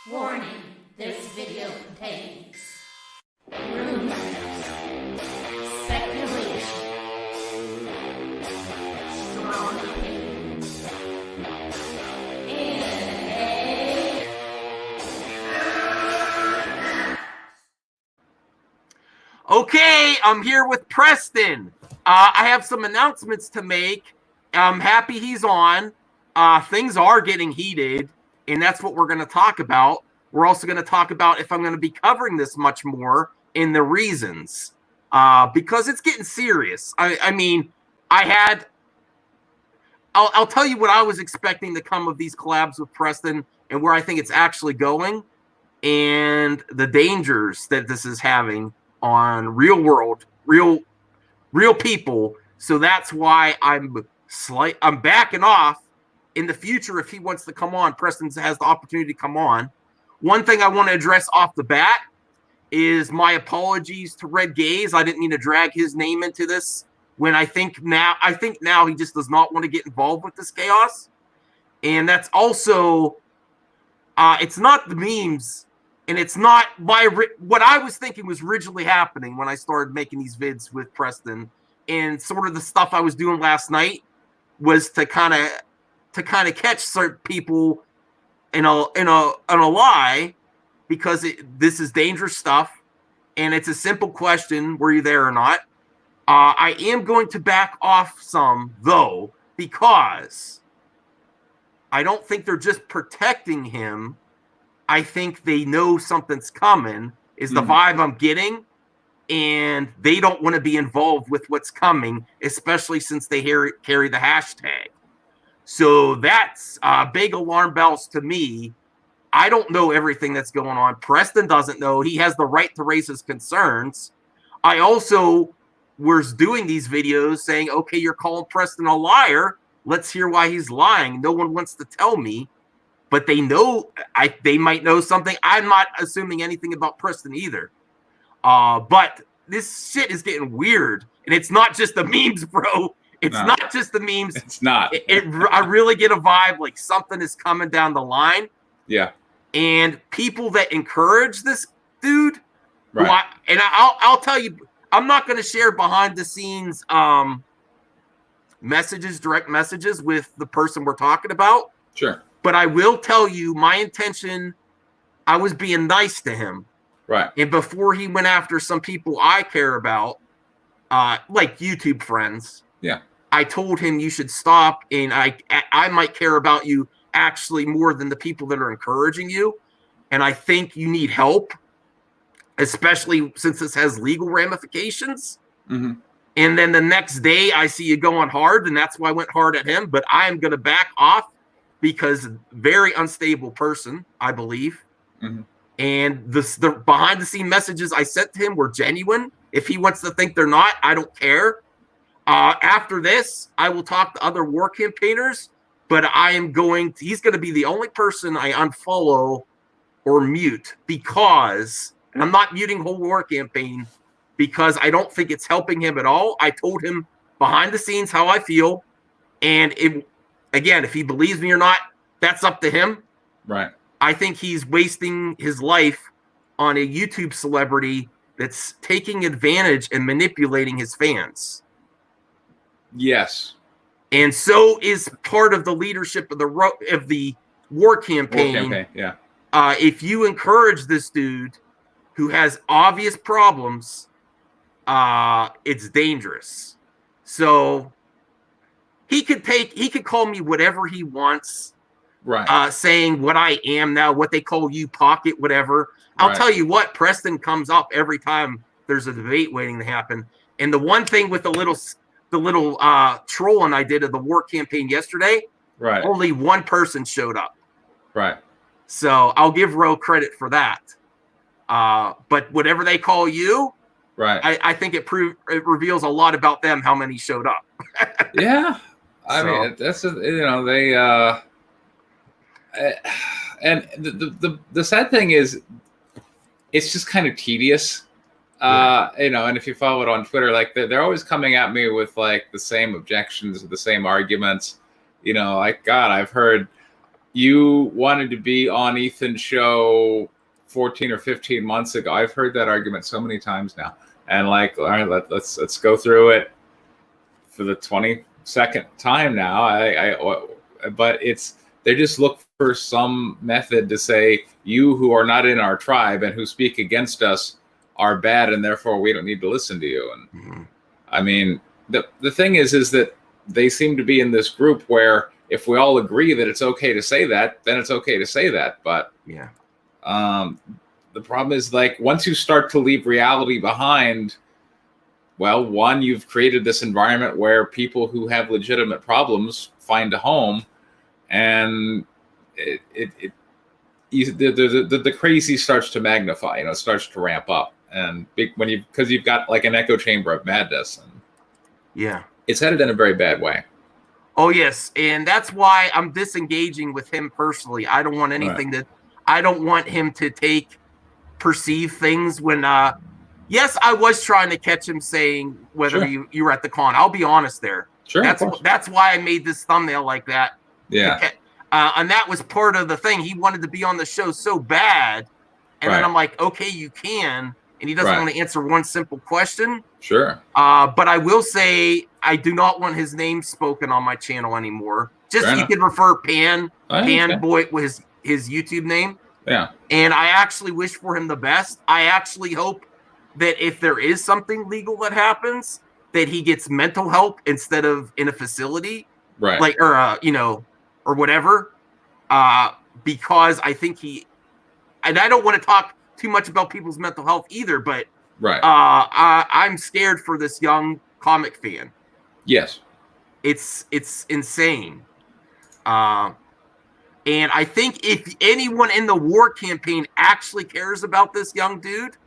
Warning, this video contains rumors, speculation, strong opinions, and Okay, I'm here with Preston. I have some announcements to make. I'm happy he's on. Things are getting heated, and that's what we're going to talk about. We're also going to talk about if I'm going to be covering this much more and the reasons, because it's getting serious. I'll tell you what I was expecting to come of these collabs with Preston and where I think it's actually going and the dangers that this is having on real world, real people. So that's why I'm backing off. In the future, if he wants to come on, Preston has the opportunity to come on. One thing I want to address off the bat is my apologies to Red Gaze. I didn't mean to drag his name into this when I think now he just does not want to get involved with this chaos. And that's also, it's not the memes, and it's not what I was thinking was originally happening when I started making these vids with Preston, and sort of the stuff I was doing last night was to kind of catch certain people in a lie, because this is dangerous stuff, and it's a simple question: were you there or not? I am going to back off some though, because I don't think they're just protecting him. I think they know something's coming, is the vibe I'm getting, and they don't want to be involved with what's coming, especially since they carry the hashtag. So that's big alarm bells to me. I don't know everything that's going on. Preston doesn't know. He has the right to raise his concerns. I also was doing these videos saying, okay, you're calling Preston a liar. Let's hear why he's lying. No one wants to tell me, but they know. They might know something. I'm not assuming anything about Preston either. But this shit is getting weird, and it's not just the memes, bro. It's not just the memes. It's not. I really get a vibe like something is coming down the line. Yeah. And people that encourage this dude, right? I'll tell you, I'm not going to share behind the scenes direct messages with the person we're talking about. Sure. But I will tell you my intention. I was being nice to him. Right. And before he went after some people I care about, like YouTube friends. Yeah. I told him you should stop, and I might care about you actually more than the people that are encouraging you. And I think you need help, especially since this has legal ramifications. Mm-hmm. And then the next day I see you going hard, and that's why I went hard at him. But I am going to back off, because very unstable person, I believe. Mm-hmm. And the behind the scene messages I sent to him were genuine. If he wants to think they're not, I don't care. After this, I will talk to other war campaigners, but he's going to be the only person I unfollow or mute, because, and I'm not muting whole war campaign, because I don't think it's helping him at all. I told him behind the scenes how I feel. And again, if he believes me or not, that's up to him. Right. I think he's wasting his life on a YouTube celebrity that's taking advantage and manipulating his fans. Yes. And so is part of the leadership of the war campaign. Yeah. If you encourage this dude who has obvious problems, it's dangerous. So he could call me whatever he wants. Right. Saying what I am now, what they call you pocket, whatever. I'll tell you what, Preston comes up every time there's a debate waiting to happen. And the one thing with the little trolling I did of the war campaign yesterday, right, only one person showed up. Right. So I'll give Ro credit for that. But whatever they call you, right, I think it reveals a lot about them how many showed up. Yeah. I mean, that's they and the sad thing is, it's just kind of tedious. And if you follow it on Twitter, like they're always coming at me with like the same objections, the same arguments. Like, God, I've heard you wanted to be on Ethan's show 14 or 15 months ago. I've heard that argument so many times now. And like, all right, let's go through it for the 22nd time now. But they just look for some method to say, you who are not in our tribe and who speak against us are bad, and therefore we don't need to listen to you. And I mean, the thing is that they seem to be in this group where if we all agree that it's okay to say that, then it's okay to say that. But yeah, the problem is, like, once you start to leave reality behind, well, one, you've created this environment where people who have legitimate problems find a home, and the crazy starts to magnify. It starts to ramp up, and because you've got like an echo chamber of madness, and yeah, it's headed in a very bad way. Oh yes, and that's why I'm disengaging with him personally. I don't want anything I don't want him to perceive things when yes, I was trying to catch him saying whether you were at the con. I'll be honest there. Sure. That's why I made this thumbnail like that. Yeah. And that was part of the thing. He wanted to be on the show so bad. And then I'm like, okay, you can. And he doesn't want to answer one simple question. Sure. But I will say I do not want his name spoken on my channel anymore. Just you can refer Pan Boy with his YouTube name. Yeah. And I actually wish for him the best. I actually hope that if there is something legal that happens, that he gets mental help instead of in a facility. Right. Like, or whatever. Because I think and I don't want to talk too much about people's mental health either, but I'm scared for this young comic fan. Yes. It's insane. And I think if anyone in the war campaign actually cares about this young dude,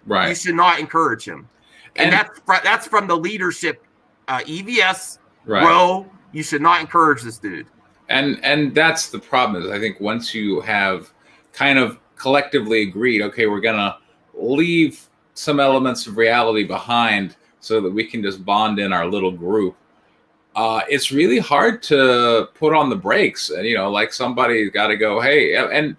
you should not encourage him. And that's from the leadership, EVS, bro. You should not encourage this dude. And that's the problem, is I think once you have kind of collectively agreed, okay, we're gonna leave some elements of reality behind so that we can just bond in our little group. It's really hard to put on the brakes, and like somebody's got to go, hey, and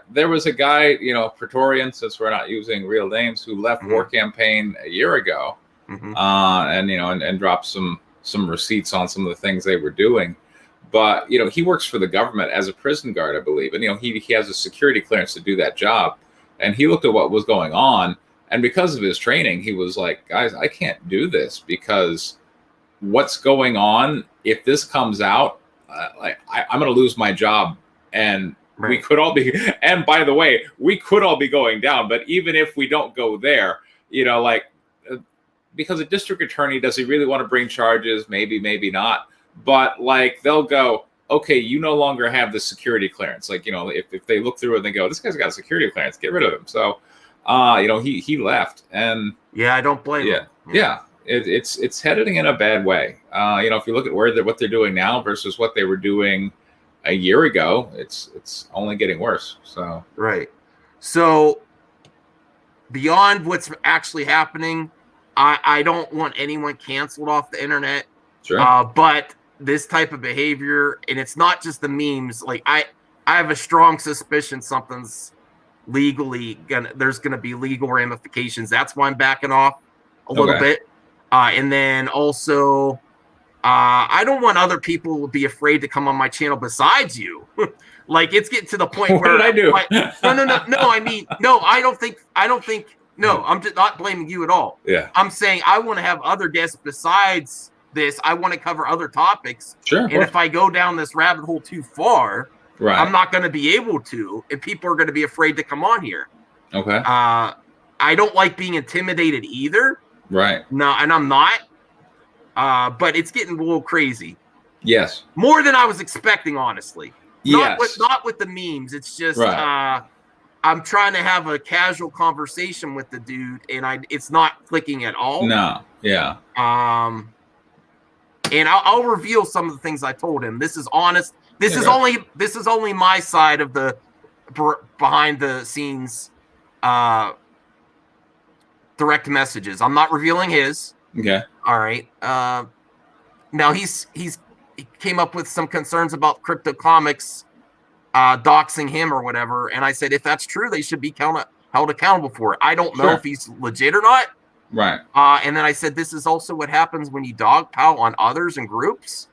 there was a guy, Praetorian, since we're not using real names, who left War Campaign a year ago, and dropped some receipts on some of the things they were doing. But he works for the government as a prison guard, I believe, and he has a security clearance to do that job. And he looked at what was going on, and because of his training, he was like, guys, I can't do this, because what's going on, if this comes out, I'm going to lose my job, and we could all be, and by the way, we could all be going down. But even if we don't go there, because a district attorney, does he really want to bring charges? Maybe, maybe not. But like, they'll go, okay, you no longer have the security clearance. Like, if they look through it and they go, this guy's got a security clearance, get rid of him. So, he left, and I don't blame him. Yeah. It's heading in a bad way. If you look at what they're doing now versus what they were doing a year ago, it's only getting worse. So So beyond what's actually happening, I don't want anyone canceled off the internet. Sure. But this type of behavior, and it's not just the memes. Like I have a strong suspicion something's there's gonna be legal ramifications. That's why I'm backing off a little bit. And then also, I don't want other people to be afraid to come on my channel besides you. Like, it's getting to the point where what did I do? No. I mean, no, I don't think. No, I'm just not blaming you at all. Yeah. I'm saying I want to have other guests besides this. I want to cover other topics. Sure. And if I go down this rabbit hole too far, I'm not going to be able to, and people are going to be afraid to come on here. Okay. I don't like being intimidated either. Right. No, and I'm not. But it's getting a little crazy. Yes. More than I was expecting, honestly. Yes. Not with the memes. It's just I'm trying to have a casual conversation with the dude, and it's not clicking at all. No. Yeah. And I'll reveal some of the things I told him. This is honest. This is only my side of the behind the scenes direct messages. I'm not revealing his. Okay. All right. Now he came up with some concerns about crypto comics doxing him or whatever. And I said, if that's true, they should be held accountable for it. I don't know if he's legit or not. Right. And then I said, this is also what happens when you dogpile on others and groups.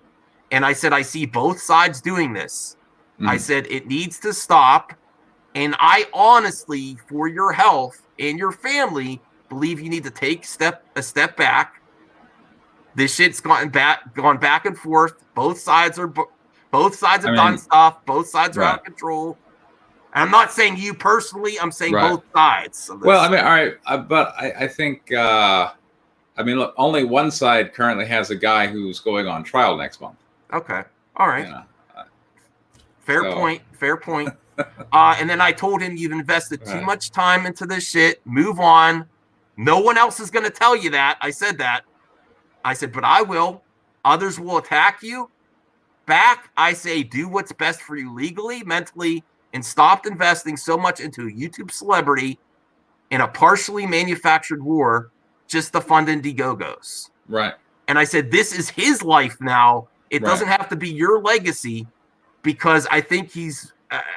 And I said, I see both sides doing this. I said, it needs to stop. And I honestly, for your health and your family, believe you need to take a step back. This shit's gone back and forth. Both sides have done stuff. Both sides are out of control. And I'm not saying you personally. I'm saying both sides. Of this. Well, I mean, all right, but I think, I mean, look, only one side currently has a guy who's going on trial next month. Okay, all right. You know, Fair point. And then I told him, you've invested too much time into this shit. Move on. No one else is going to tell you that. I said that. I said, but I will. Others will attack you back. I say, do what's best for you legally, mentally, and stop investing so much into a YouTube celebrity in a partially manufactured war just to fund Indiegogos. Right. And I said, this is his life now. It doesn't have to be your legacy, because I think he's at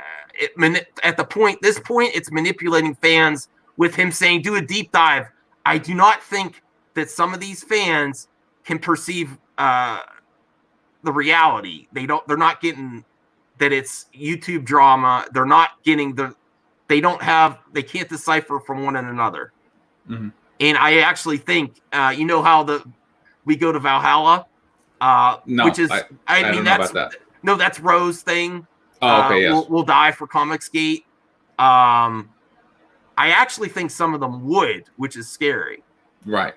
this point, it's manipulating fans with him saying, do a deep dive. I do not think that some of these fans can perceive the reality. They're not getting that it's YouTube drama. They're not getting they can't decipher from one another. And I actually think, you know how we go to Valhalla, no, which is, I mean, that's about that. No, that's Rose thing. Oh, okay, yes. We'll die for Comicsgate. I actually think some of them would, which is scary. Right.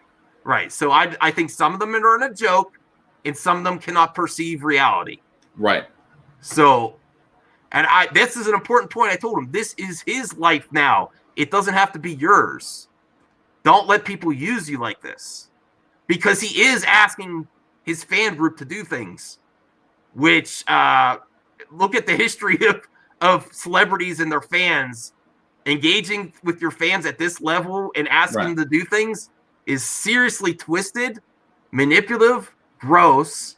So I think some of them are in a joke, and some of them cannot perceive reality. Right. So, and this is an important point. I told him, this is his life now. It doesn't have to be yours. Don't let people use you like this, because he is asking his fan group to do things, which look at the history of celebrities and their fans. Engaging with your fans at this level and asking them to do things is seriously twisted, manipulative, gross,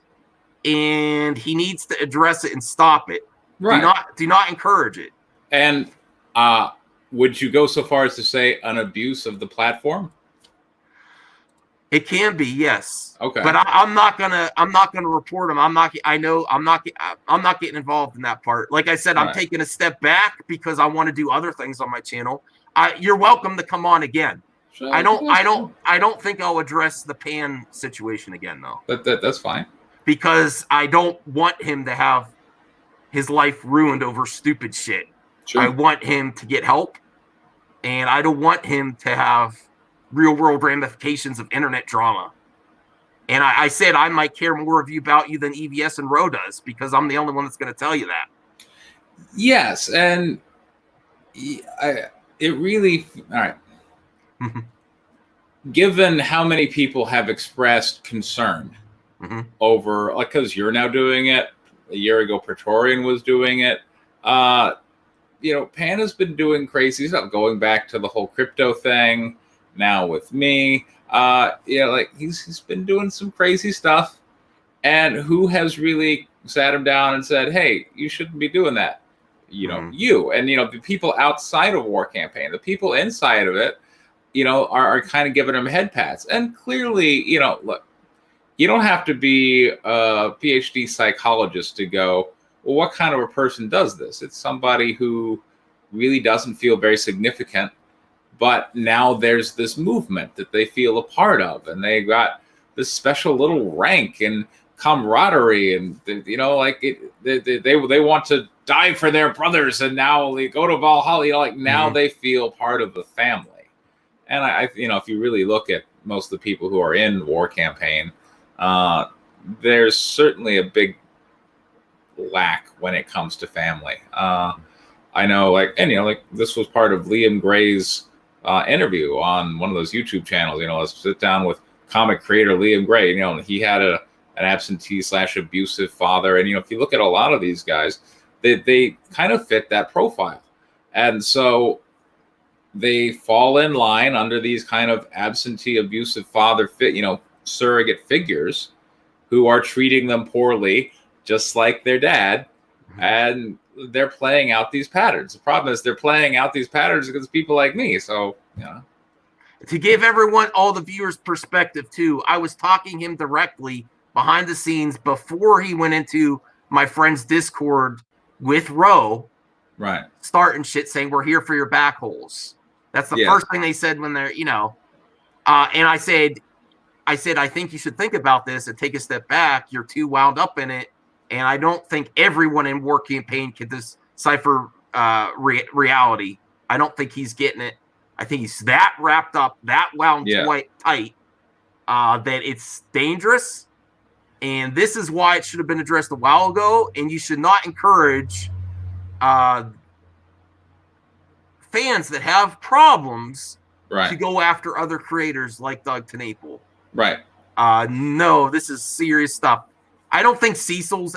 and he needs to address it and stop it. Right. Do not encourage it. And would you go so far as to say an abuse of the platform? It can be, yes. Okay. But I'm not gonna report him. I'm not getting involved in that part. Like I said, I'm taking a step back because I want to do other things on my channel. You're welcome to come on again. Sure. I don't think I'll address the Pan situation again, though. That's fine. Because I don't want him to have his life ruined over stupid shit. Sure. I want him to get help, and I don't want him to have real world ramifications of internet drama. And I said I might care more about you than EVS and Ro does, because I'm the only one that's going to tell you that. Yes, and it really, all right. Given how many people have expressed concern over, like, because you're now doing it, a year ago Praetorian was doing it, you know, Pan has been doing crazy stuff, going back to the whole crypto thing. Now with me, like he's been doing some crazy stuff, and who has really sat him down and said, "Hey, you shouldn't be doing that." You know, the people outside of War Campaign, the people inside of it, you know, are kind of giving him head pats. And clearly, you know, look, you don't have to be a PhD psychologist to go, well, what kind of a person does this? It's somebody who really doesn't feel very significant. But now there's this movement that they feel a part of, and they got this special little rank and camaraderie, and you know, like they want to die for their brothers, and now they go to Valhalla. You know, like now they feel part of the family. And I, you know, if you really look at most of the people who are in War Campaign, there's certainly a big lack when it comes to family. I know, like, and you know, like this was part of Liam Gray's interview on one of those YouTube channels. You know, let's sit down with comic creator Liam Gray. You know, he had an absentee/abusive father, and you know, if you look at a lot of these guys, they kind of fit that profile, and so they fall in line under these kind of absentee abusive father surrogate figures who are treating them poorly, just like their dad, and they're playing out these patterns. The problem is they're playing out these patterns against people like me. So, To give everyone, all the viewers, perspective too, I was talking him directly behind the scenes before he went into my friend's Discord with Ro, right, starting shit, saying we're here for your back holes. That's the first thing they said when they're, and I said, I think you should think about this and take a step back. You're too wound up in it, and I don't think everyone in War Campaign can decipher reality. I don't think he's getting it. I think he's that wrapped up, that wound tight, that it's dangerous. And this is why it should have been addressed a while ago. And you should not encourage fans that have problems to go after other creators like Doug Tenaple. Right. No, this is serious stuff. I don't think Cecil's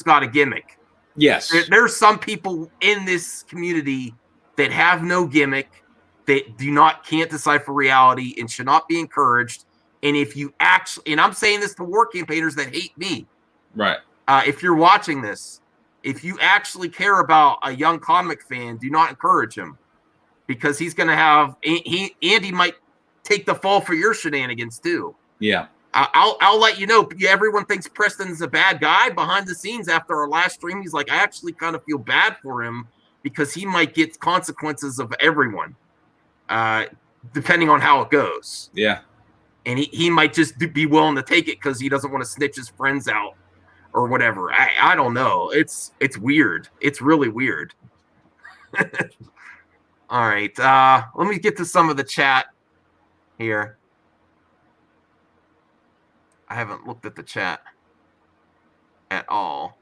got a gimmick. Yes. There's some people in this community that have no gimmick, that can't decipher reality and should not be encouraged. And if you actually, and I'm saying this to War Campaigners that hate me, right? If you're watching this, if you actually care about a young comic fan, do not encourage him, because he's going to have Andy might take the fall for your shenanigans too. Yeah, I'll let you know. Everyone thinks Preston's a bad guy behind the scenes. After our last stream, he's like, I actually kind of feel bad for him because he might get consequences of everyone, depending on how it goes. Yeah. And he might just be willing to take it because he doesn't want to snitch his friends out or whatever. I don't know. It's weird. It's really weird. All right. Let me get to some of the chat here. I haven't looked at the chat at all.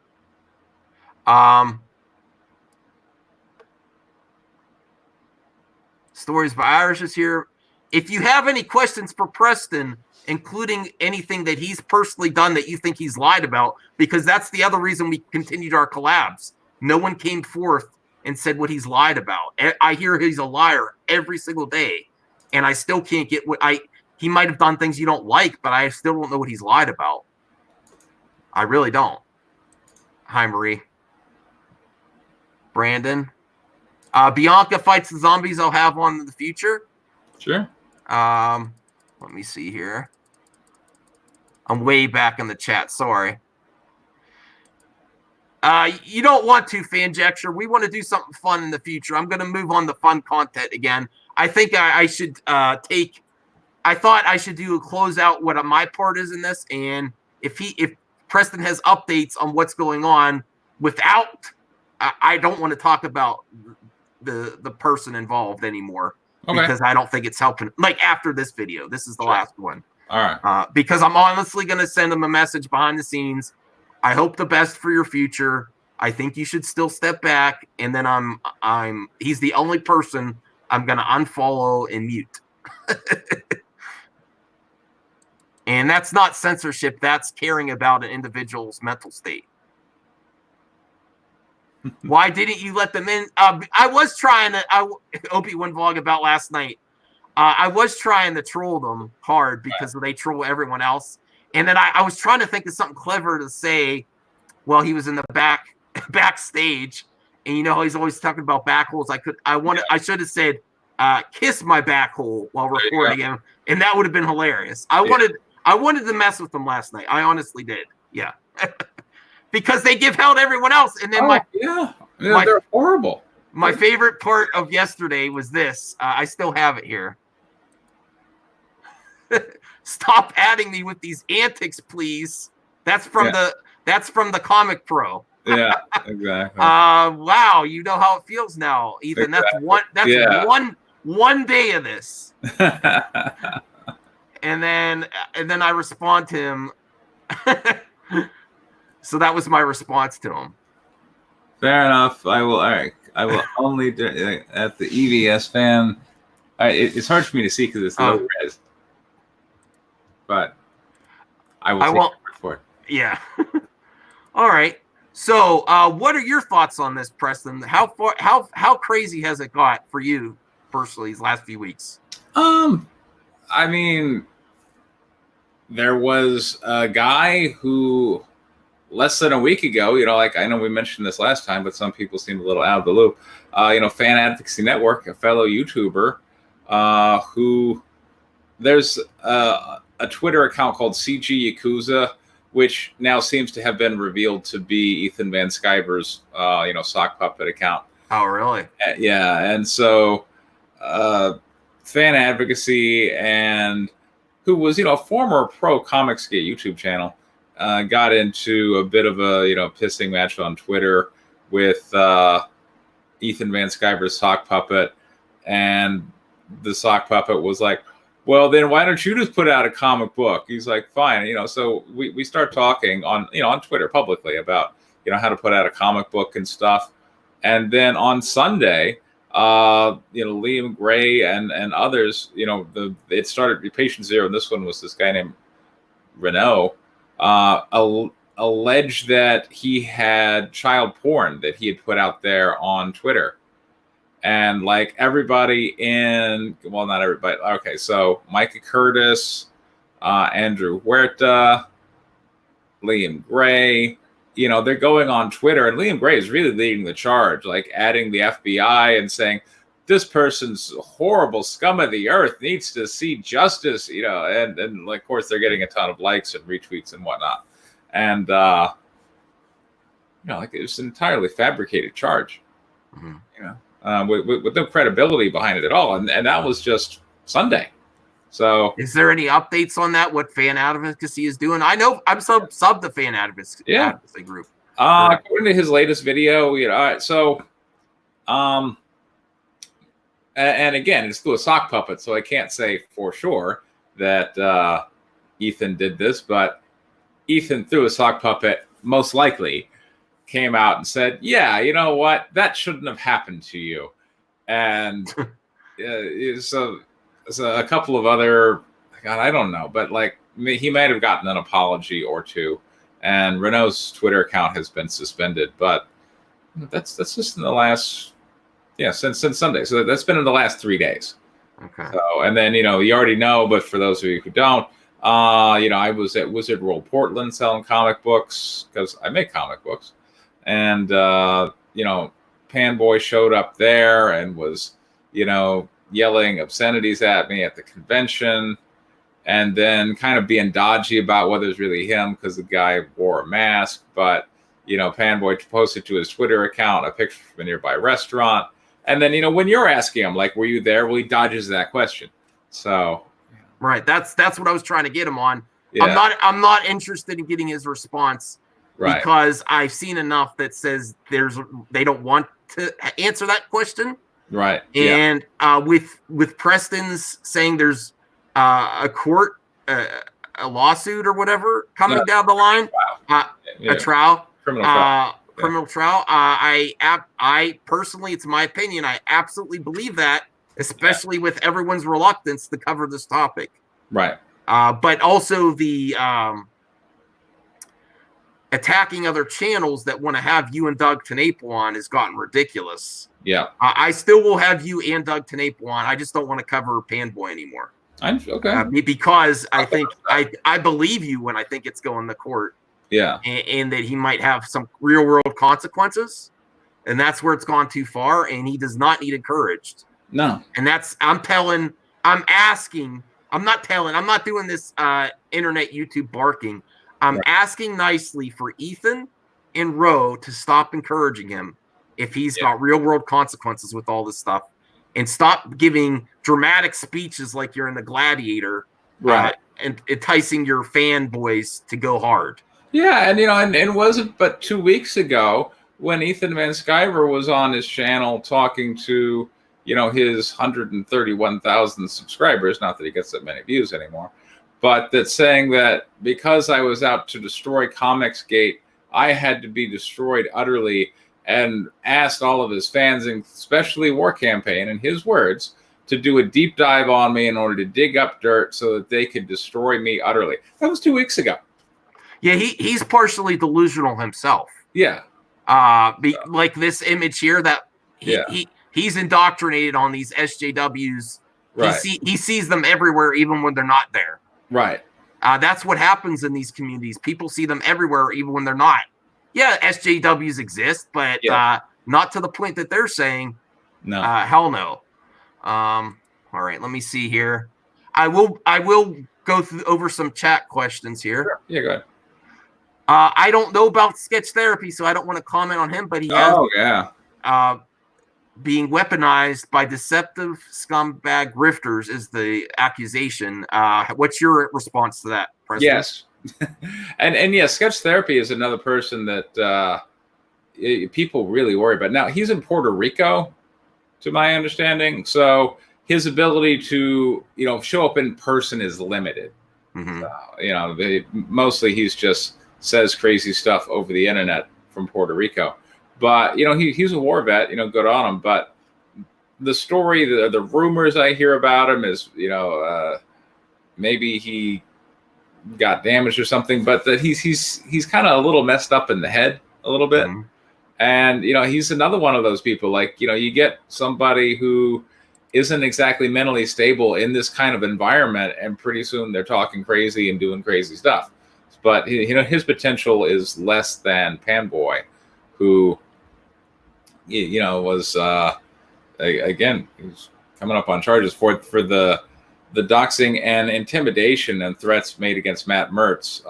Stories by Irish is here. If you have any questions for Preston, including anything that he's personally done that you think he's lied about, because that's the other reason we continued our collabs. No one came forth and said what he's lied about. I hear he's a liar every single day, and I still can't get he might have done things you don't like, but I still don't know what he's lied about. I really don't. Hi, Marie. Brandon. Bianca fights the zombies I'll have on in the future. Sure. Let me see here. I'm way back in the chat. Sorry. You don't want to, Fanjecture. We want to do something fun in the future. I'm going to move on to fun content again. I think I should I thought I should do a closeout what my part is in this, and if Preston has updates on what's going on without, I don't want to talk about the person involved anymore. Okay. Because I don't think it's helping. Like after this video, this is the last one. All right. Because I'm honestly going to send him a message behind the scenes. I hope the best for your future. I think you should still step back. And then he's the only person I'm going to unfollow and mute. And that's not censorship. That's caring about an individual's mental state. Why didn't you let them in? I was trying to, Obi-Wan vlog about last night. I was trying to troll them hard because they troll everyone else. And then I was trying to think of something clever to say while he was in the backstage. And you know how he's always talking about back holes. I should have said, kiss my back hole while recording him. And that would have been hilarious. I wanted to mess with them last night. I honestly did. Yeah. Because they give hell to everyone else. And then they're horrible. My favorite part of yesterday was this. I still have it here. Stop adding me with these antics, please. That's from the Comic Pro. Yeah, exactly. Wow, you know how it feels now, Ethan. Exactly. That's one day of this. and then I respond to him. So that was my response to him. Fair enough. I will. All right. I will only do at the EVS fan. It's hard for me to see because it's low res. But I won't for it. Yeah. All right. So, what are your thoughts on this, Preston? How crazy has it got for you personally these last few weeks? I mean, there was a guy who less than a week ago, like I know we mentioned this last time, but some people seem a little out of the loop. Fan Advocacy Network, a fellow YouTuber, who there's a Twitter account called CG Yakuza, which now seems to have been revealed to be Ethan Van Sciver's, sock puppet account. Oh, really? Yeah, and so Fan Advocacy, and who was a former pro Comicsgate YouTube channel, got into a bit of a pissing match on Twitter with Ethan Van Sciver's sock puppet, and the sock puppet was like, well, then why don't you just put out a comic book? He's like, fine. So we start talking on Twitter publicly about how to put out a comic book and stuff. And then on Sunday, Liam Gray and others, it started Patient Zero, and this one was this guy named Renault, alleged that he had child porn that he had put out there on Twitter. And like everybody not everybody. Okay, so Micah Curtis, Andrew Huerta, Liam Gray, they're going on Twitter, and Liam Gray is really leading the charge, like adding the FBI and saying, this person's horrible scum of the earth needs to see justice, and like, of course, they're getting a ton of likes and retweets and whatnot. And, like it was an entirely fabricated charge, with no credibility behind it at all. And that was just Sunday. So is there any updates on that? What Fan Advocacy is doing? I know I'm sub the Fan Advocacy group. According to his latest video, and again, it's through a sock puppet, so I can't say for sure that Ethan did this, but Ethan, through a sock puppet, most likely came out and said, yeah, you know what, that shouldn't have happened to you. And so a couple of other, God, I don't know, but like he might have gotten an apology or two, and Renault's Twitter account has been suspended, but that's just in the last, since Sunday. So that's been in the last 3 days. Okay. So, and then, you already know, but for those of you who don't, I was at Wizard World Portland selling comic books because I make comic books. And, Panboy showed up there and was, yelling obscenities at me at the convention, and then kind of being dodgy about whether it's really him because the guy wore a mask. But, Panboy posted to his Twitter account a picture from a nearby restaurant. And then, when you're asking him, like, were you there? Well, he dodges that question. So. Right. That's what I was trying to get him on. Yeah. I'm not interested in getting his response. Right. Because I've seen enough that says they don't want to answer that question. Right. And with Preston's saying there's a court, a lawsuit or whatever coming down the line, a trial, criminal trial. I personally, it's my opinion, I absolutely believe that, especially with everyone's reluctance to cover this topic. Right. But also the attacking other channels that want to have you and Doug Tenaple on has gotten ridiculous. Yeah. I still will have you and Doug Tenaple on. I just don't want to cover Panboy anymore. Okay. Because I think I believe you when I think it's going to court. Yeah. And that he might have some real world consequences. And that's where it's gone too far. And he does not need encouraged. No. And I'm not doing this internet YouTube barking. I'm asking nicely for Ethan and Roe to stop encouraging him if he's got real world consequences with all this stuff, and stop giving dramatic speeches like you're in The Gladiator, right? And enticing your fanboys to go hard. Yeah, and and it wasn't but 2 weeks ago when Ethan Van Sciver was on his channel talking to his 131,000 subscribers. Not that he gets that many views anymore. But that's saying that because I was out to destroy Comicsgate, I had to be destroyed utterly, and asked all of his fans, and especially War Campaign, in his words, to do a deep dive on me in order to dig up dirt so that they could destroy me utterly. That was 2 weeks ago. Yeah, he's partially delusional himself. Yeah. Like this image here that he's indoctrinated on these SJWs. Right. He sees them everywhere, even when they're not there. Right. That's what happens in these communities. People see them everywhere, even when they're not. Yeah, SJWs exist, but not to the point that they're saying. No. Hell no. All right, let me see here. I will go over some chat questions here. Sure. Yeah, go ahead. I don't know about sketch therapy, so I don't want to comment on him, but he has being weaponized by deceptive scumbag grifters is the accusation. What's your response to that, Preston? Yes. and yeah, sketch therapy is another person that people really worry about. Now, he's in Puerto Rico, to my understanding, so his ability to show up in person is limited. Mostly he's just says crazy stuff over the internet from Puerto Rico, but he's a war vet. Good on him. But the story, the rumors I hear about him is maybe he got damaged or something, but that he's kind of a little messed up in the head a little bit. And he's another one of those people, like you get somebody who isn't exactly mentally stable in this kind of environment, and pretty soon they're talking crazy and doing crazy stuff. But his potential is less than Panboy, who was again, he's coming up on charges for the doxing and intimidation and threats made against Matt Mertz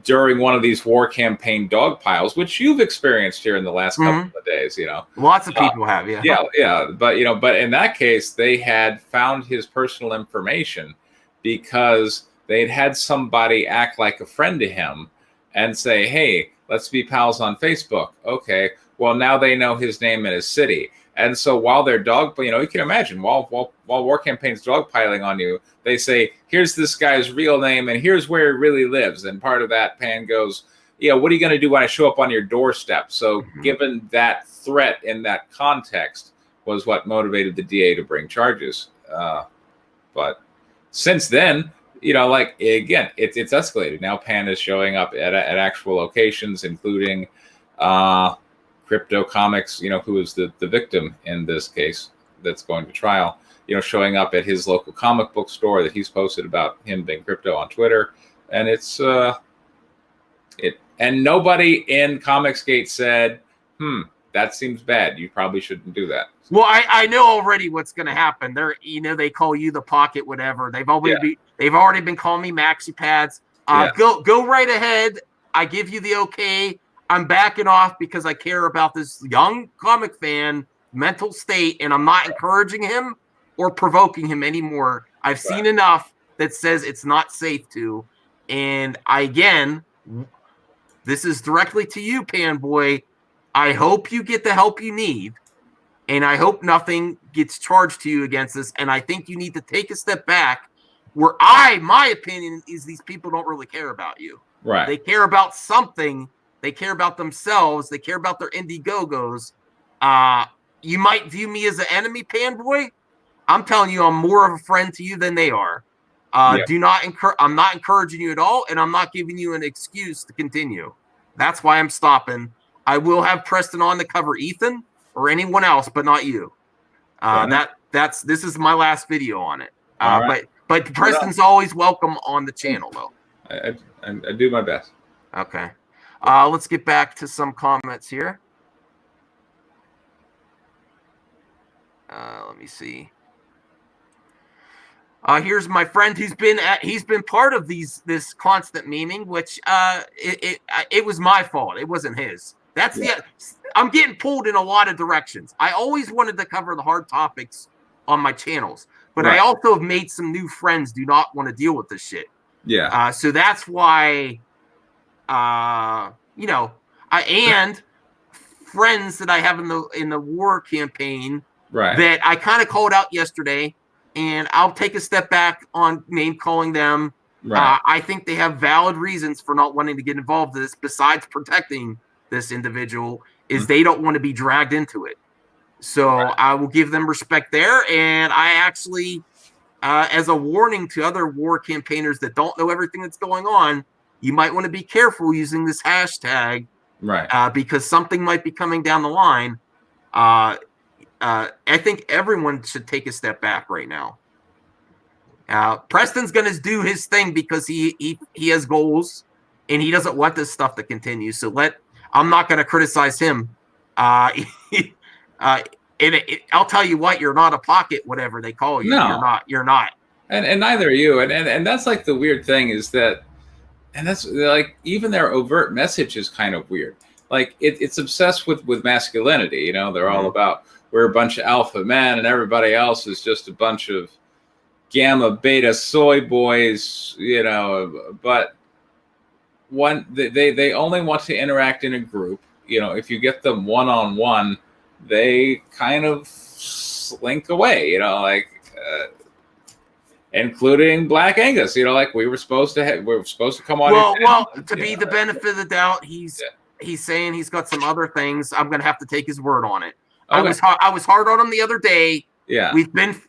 during one of these war campaign dog piles, which you've experienced here in the last couple of days. Lots of people have. But in that case, they had found his personal information because they'd had somebody act like a friend to him and say, hey, let's be pals on Facebook. Okay, well, now they know his name and his city. And so while they're you can imagine, while war campaigns dogpiling on you, they say, here's this guy's real name and here's where he really lives. And part of that, Pan goes, what are you going to do when I show up on your doorstep? So given that threat in that context was what motivated the DA to bring charges. But since then, again, it's escalated. Now Pan is showing up at actual locations, including Crypto Comics, who is the victim in this case that's going to trial, showing up at his local comic book store that he's posted about him being crypto on Twitter. And it's and nobody in Comicsgate said, that seems bad. You probably shouldn't do that. Well, I know already what's going to happen. They call you the pocket, whatever. They've already been calling me maxi pads. Go right ahead. I give you the okay. I'm backing off because I care about this young comic fan mental state, and I'm not encouraging him or provoking him anymore. I've seen enough that says it's not safe to. And this is directly to you, Panboy. I hope you get the help you need, and I hope nothing gets charged to you against this. And I think you need to take a step back where my opinion is these people don't really care about you. Right. They care about something. They care about themselves. They care about their Indiegogos. You might view me as an enemy, Panboy. I'm telling you, I'm more of a friend to you than they are. I'm not encouraging you at all, and I'm not giving you an excuse to continue. That's why I'm stopping. I will have Preston on to cover Ethan or anyone else, but not you. This is my last video on it. But Preston's always welcome on the channel, though. I do my best. Okay. Let's get back to some comments here. Let me see. Here's my friend who's been part of this constant memeing, which it was my fault. It wasn't his. I'm getting pulled in a lot of directions. I always wanted to cover the hard topics on my channels, but I also have made some new friends do not want to deal with this shit. Yeah. So that's why, and friends that I have in the war campaign that I kind of called out yesterday, and I'll take a step back on name calling them. I think they have valid reasons for not wanting to get involved in this, besides protecting this individual, is they don't want to be dragged into it. So I will give them respect there. And I actually, as a warning to other war campaigners that don't know everything that's going on, you might want to be careful using this hashtag, because something might be coming down the line. I think everyone should take a step back right now. Preston's going to do his thing because he has goals and he doesn't want this stuff to continue. So I'm not going to criticize him. I'll tell you what, you're not a pocket, whatever they call you. No. You're not. And neither are you. And that's like the weird thing is that, and that's like even their overt message is kind of weird. Like it's obsessed with masculinity. You know, they're all about we're a bunch of alpha men and everybody else is just a bunch of gamma beta soy boys. You know, but they only want to interact in a group. You know, if you get them one-on-one, they kind of slink away. You know, like. Including Black Angus, you know, like we were supposed to come on. Well, to be the benefit of the doubt, he's saying he's got some other things. I'm gonna have to take his word on it. Okay. I was hard on him the other day. Yeah,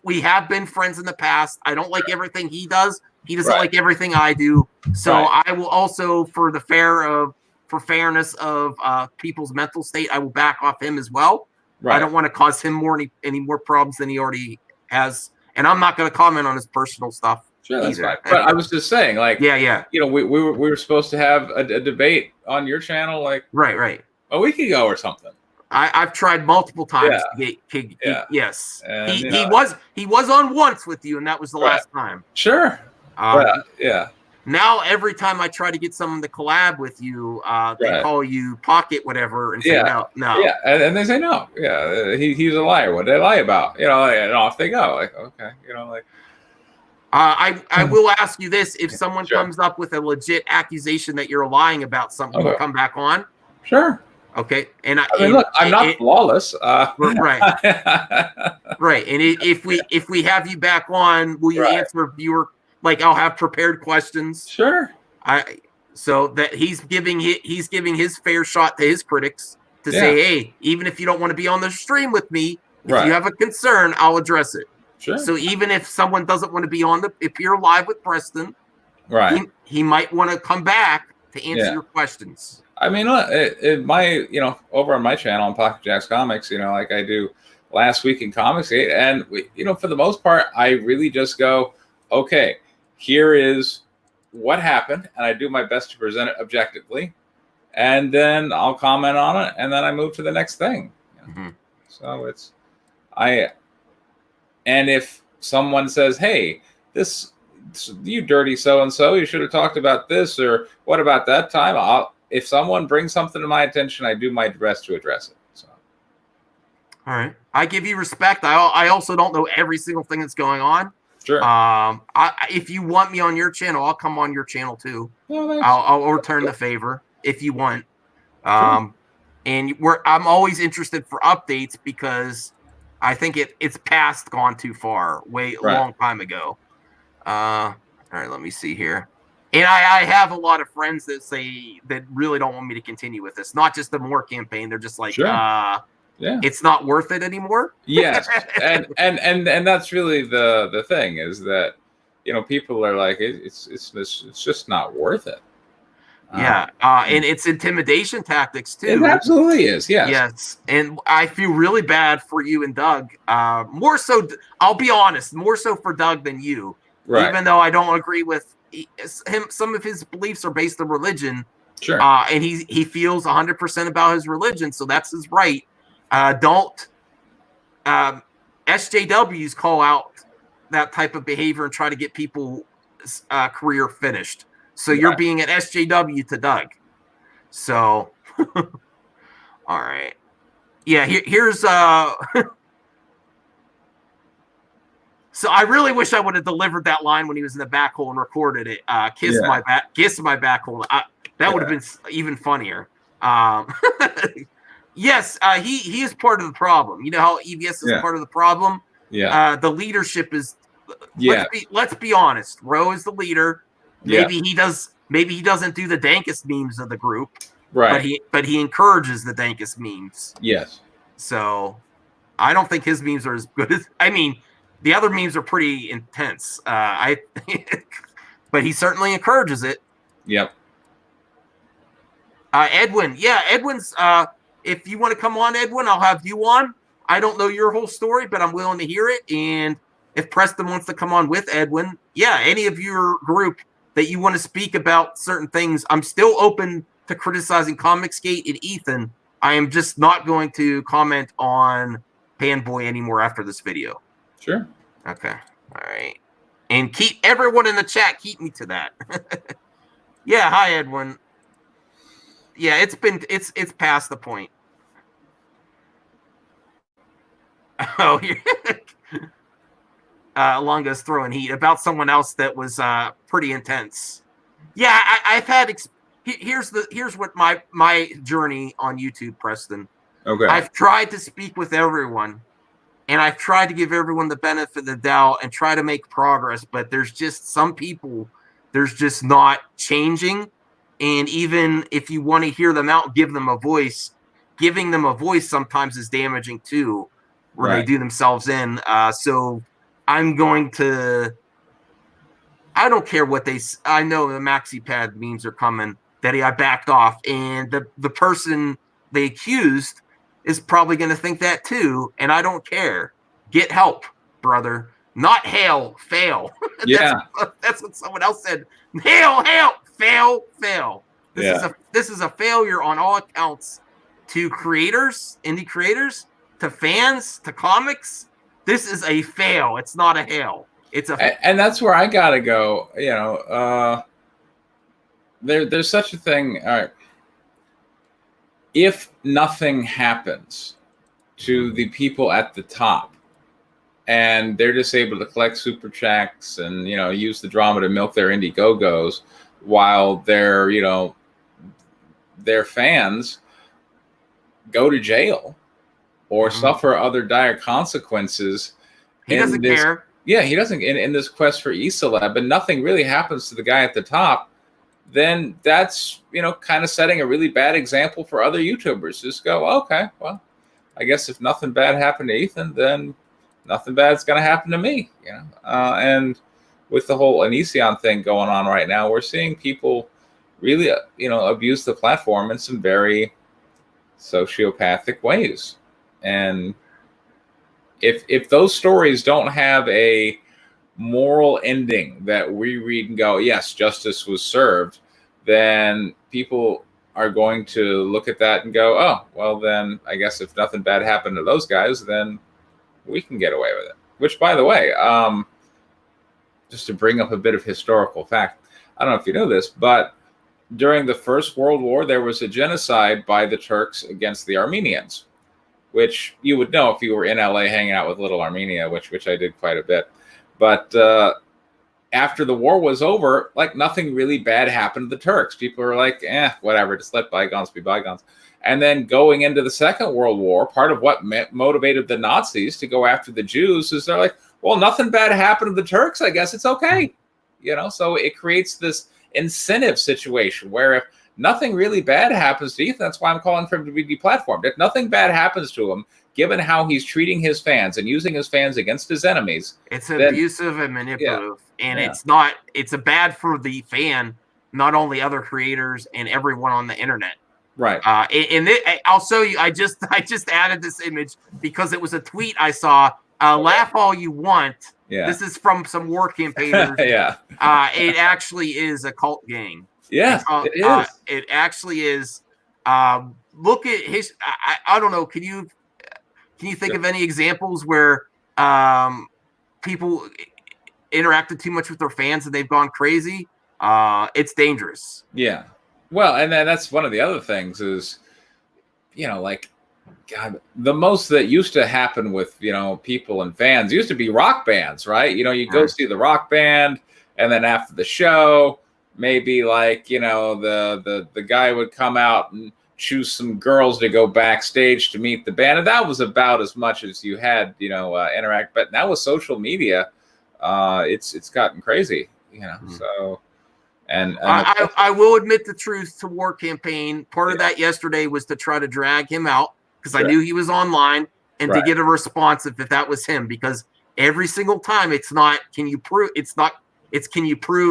we have been friends in the past. I don't like everything he does. He doesn't like everything I do. So I will also, for fairness of people's mental state, I will back off him as well. Right. I don't want to cause him any more problems than he already has. And I'm not going to comment on his personal stuff. Sure, that's fine. But I was just saying, like, yeah. You know, we were supposed to have a debate on your channel, like, right, a week ago or something. I've tried multiple times to get yes. And, he was on once with you, and that was the last time. Sure. Yeah. Now every time I try to get someone to collab with you, they call you pocket whatever and say no. Yeah, and they say no. Yeah, he's a liar. What did they lie about? You know, and off they go. Like, okay, you know, like. I will ask you this: if someone comes up with a legit accusation that you're lying about something, you'll come back on. Sure. Okay, and I mean, look, I'm not flawless. Right. Right, and if we have you back on, will you answer viewer? Like I'll have prepared questions. Sure. So that he's giving his fair shot to his critics to say, hey, even if you don't want to be on the stream with me, if you have a concern, I'll address it. Sure. So even if someone doesn't want to be on if you're live with Preston, he might want to come back to answer your questions. I mean, look, over on my channel on Pocket Jack's Comics, you know, like I do last week in Comicsgate, and for the most part, I really just go, okay, here is what happened, and I do my best to present it objectively, and then I'll comment on it, and then I move to the next thing. So and if someone says, hey, you dirty so-and-so, you should have talked about this, or what about that time? If someone brings something to my attention, I do my best to address it. So. All right. I give you respect. I also don't know every single thing that's going on. Sure. If you want me on your channel, I'll come on your channel too. Oh, I'll return the favor if you want. And I'm always interested for updates because I think it's gone too far, a long time ago. All right, let me see here. And I have a lot of friends that really don't want me to continue with this. Not just the More campaign. They're just like, it's not worth it anymore. Yes, and that's really the thing is that people are like it's just not worth it. And it's intimidation tactics too. It absolutely is. Yes, and I feel really bad for you and Doug. More so, I'll be honest, more so for Doug than you. Right. Even though I don't agree with him, some of his beliefs are based on religion. Sure. And he feels 100% about his religion, so that's his right. Don't SJWs call out that type of behavior and try to get people's career finished. So you're being an SJW to Doug. So, all right. Yeah, here's So I really wish I would have delivered that line when he was in the back hole and recorded it. Kiss my back hole. That would have been even funnier. Yes, he is part of the problem. You know how EVS is part of the problem? Yeah. The leadership is. Let's be honest. Ro is the leader. Maybe he doesn't do the dankest memes of the group. Right. But he encourages the dankest memes. Yes. So I don't think his memes are as good as. I mean, the other memes are pretty intense. But he certainly encourages it. Yep. Edwin. Yeah, Edwin's. If you want to come on, Edwin, I'll have you on. I don't know your whole story, but I'm willing to hear it. And if Preston wants to come on with Edwin, yeah, any of your group that you want to speak about certain things, I'm still open to criticizing Comicsgate and Ethan. I am just not going to comment on Fanboy anymore after this video. Sure. Okay. All right. And keep everyone in the chat, keep me to that. Yeah, hi Edwin. Yeah, it's past the point. Oh, Longa's throwing heat about someone else that was pretty intense. Yeah, I've had. Here's what my journey on YouTube, Preston. Okay. I've tried to speak with everyone, and I've tried to give everyone the benefit of the doubt and try to make progress. But there's just some people, there's just not changing. And even if you want to hear them out, give them a voice. Giving them a voice sometimes is damaging too, where they do themselves in. So I'm going to. I don't care what they. I know the MaxiPad memes are coming. That I backed off, and the person they accused is probably going to think that too, and I don't care. Get help, brother. Not hail, fail. Yeah, that's what someone else said. Hail, fail. This is a failure on all accounts. To creators, indie creators, to fans, to comics. This is a fail. It's not a hail. It's a. And that's where I gotta go. You know, there's such a thing. All right. If nothing happens to the people at the top, and they're just able to collect super checks and use the drama to milk their Indiegogos, while their their fans go to jail or suffer other dire consequences. He doesn't care. Yeah, he doesn't in this quest for eCeleb, and nothing really happens to the guy at the top. Then that's kind of setting a really bad example for other YouTubers. Just go, okay, well, I guess if nothing bad happened to Ethan, then nothing bad's going to happen to me. And with the whole Onision thing going on right now, we're seeing people really, abuse the platform in some very sociopathic ways. And if those stories don't have a moral ending that we read and go, yes, justice was served, then people are going to look at that and go, oh, well, then I guess if nothing bad happened to those guys, then we can get away with it. Which, by the way, just to bring up a bit of historical fact, I don't know if you know this, but during the First World War, there was a genocide by the Turks against the Armenians, which you would know if you were in LA hanging out with Little Armenia, which I did quite a bit. But after the war was over, like nothing really bad happened to the Turks. People were like, whatever, just let bygones be bygones. And then going into the Second World War, part of what motivated the Nazis to go after the Jews is they're like, well, nothing bad happened to the Turks. I guess it's okay. So it creates this incentive situation where if nothing really bad happens to Ethan, that's why I'm calling for him to be deplatformed. If nothing bad happens to him, given how he's treating his fans and using his fans against his enemies, it's abusive and manipulative, and it's a bad for the fan, not only other creators and everyone on the internet. Right. I'll show you. I just added this image because it was a tweet I saw. Laugh all you want. Yeah. This is from some war campaigners. Yeah. It actually is a cult gang. Yeah, it is. It actually is. Look at his. I don't know. Can you think of any examples where people interacted too much with their fans and they've gone crazy? It's dangerous. Yeah. Well, and then that's one of the other things is, like, God, the most that used to happen with, people and fans used to be rock bands, right? You go see the rock band, and then after the show, maybe like, the guy would come out and choose some girls to go backstage to meet the band. And that was about as much as you had, interact. But now with social media, it's gotten crazy, so. And I will admit the truth to War Campaign. Part of that yesterday was to try to drag him out because I knew he was online and to get a response if that was him, because every single time it's not, can you prove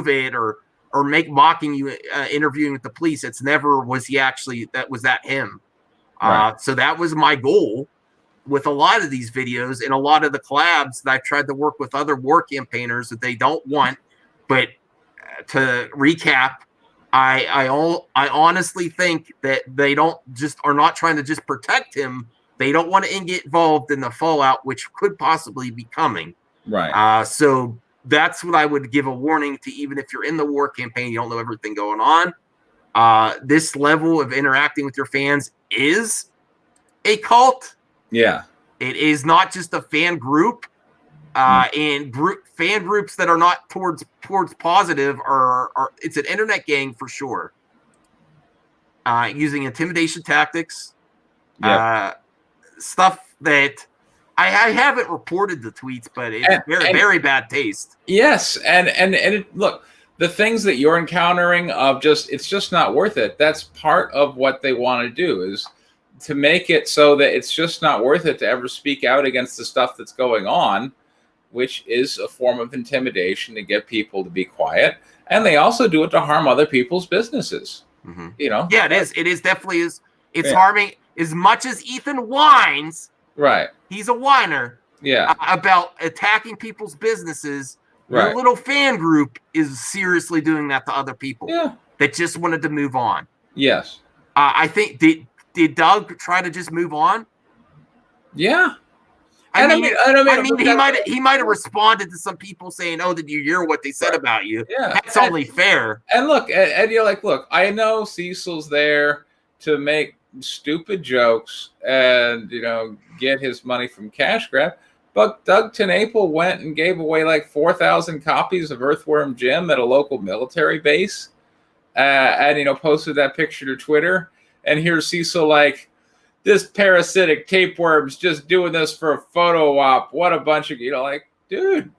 it or make mocking you interviewing with the police. It's never was he actually, was that him. So that was my goal. with a lot of these videos and a lot of the collabs that I've tried to work with other war campaigners that they don't want. But to recap, I honestly think that they are not trying to just protect him. They don't want to get involved in the fallout, which could possibly be coming. Right. So that's what I would give a warning to, even if you're in the war campaign, you don't know everything going on. This level of interacting with your fans is a cult. Yeah. It is not just a fan group. And fan groups that are not towards positive are it's an internet gang for sure. Using intimidation tactics, stuff that I haven't reported the tweets, but it's very bad taste. Yes, and look, the things that you're encountering of it's just not worth it. That's part of what they want to do, is to make it so that it's just not worth it to ever speak out against the stuff that's going on, which is a form of intimidation to get people to be quiet. And they also do it to harm other people's businesses. Mm-hmm. You know? Yeah, it is. It is definitely is. It's harming as much as Ethan whines. Right. He's a whiner. Yeah. About attacking people's businesses. Right. Your little fan group is seriously doing that to other people. Yeah. That just wanted to move on. Yes. I think did Doug try to just move on? Yeah. I mean, he might have responded to some people saying, "Oh, did you hear what they said about you?" Yeah, that's only fair. And look, and you're like, look, I know Cecil's there to make stupid jokes and get his money from cash grab, but Doug TenNapel went and gave away like 4,000 copies of Earthworm Jim at a local military base, and posted that picture to Twitter. And here's Cecil like, this parasitic tapeworm's just doing this for a photo op. What a bunch of, like, dude.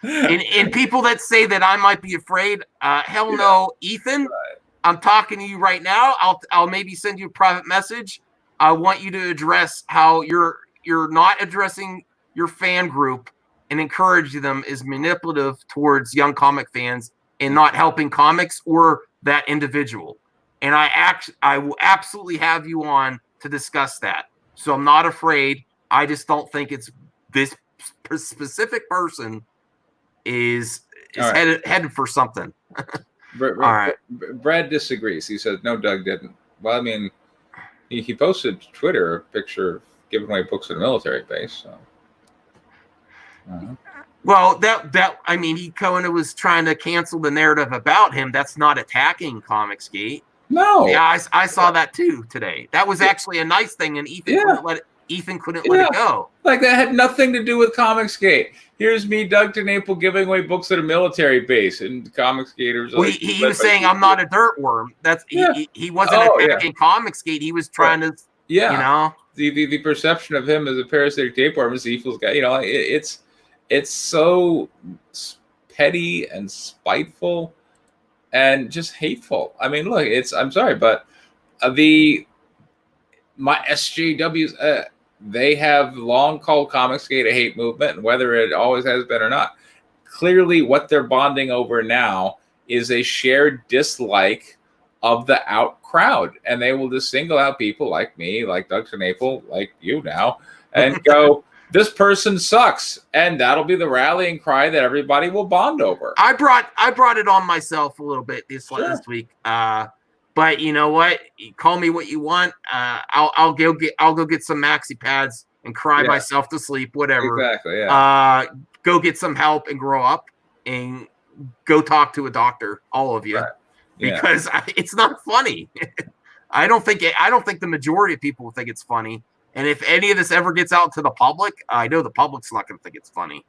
and people that say that I might be afraid, hell no, Ethan. Right. I'm talking to you right now. I'll maybe send you a private message. I want you to address how you're not addressing your fan group and encouraging them is manipulative towards young comic fans and not helping comics or that individual. And I will absolutely have you on to discuss that. So I'm not afraid. I just don't think it's this specific person is headed for something. All right. Brad disagrees. He says, no, Doug didn't. Well, I mean, he posted to Twitter a picture of giving away books at a military base. So. Well, I mean, he kind of was trying to cancel the narrative about him. That's not attacking Comicsgate. No. Yeah, I saw that too today. That was actually a nice thing, and Ethan couldn't let it go. Like, that had nothing to do with Comicsgate. Here's me, Doug TenNapel, giving away books at a military base, and Comicsgaters. Well, he was saying, "I'm not a dirt worm." That's he wasn't attacking Comicsgate. He was trying to, the perception of him as a parasitic tapeworm is Evil's guy. It's so petty and spiteful. And just hateful. I mean, look, I'm sorry, but my SJWs, they have long called Comicsgate a hate movement, and whether it always has been or not, clearly what they're bonding over now is a shared dislike of the out crowd. And they will just single out people like me, like Doug TenNapel, like you now, and go, this person sucks, and that'll be the rallying cry that everybody will bond over. I brought it on myself a little bit this week. But you know what? Call me what you want. I'll go get some maxi pads and cry myself to sleep. Whatever. Exactly. Yeah. Go get some help and grow up, and go talk to a doctor. All of you, because it's not funny. I don't think the majority of people will think it's funny. And if any of this ever gets out to the public, I know the public's not going to think it's funny.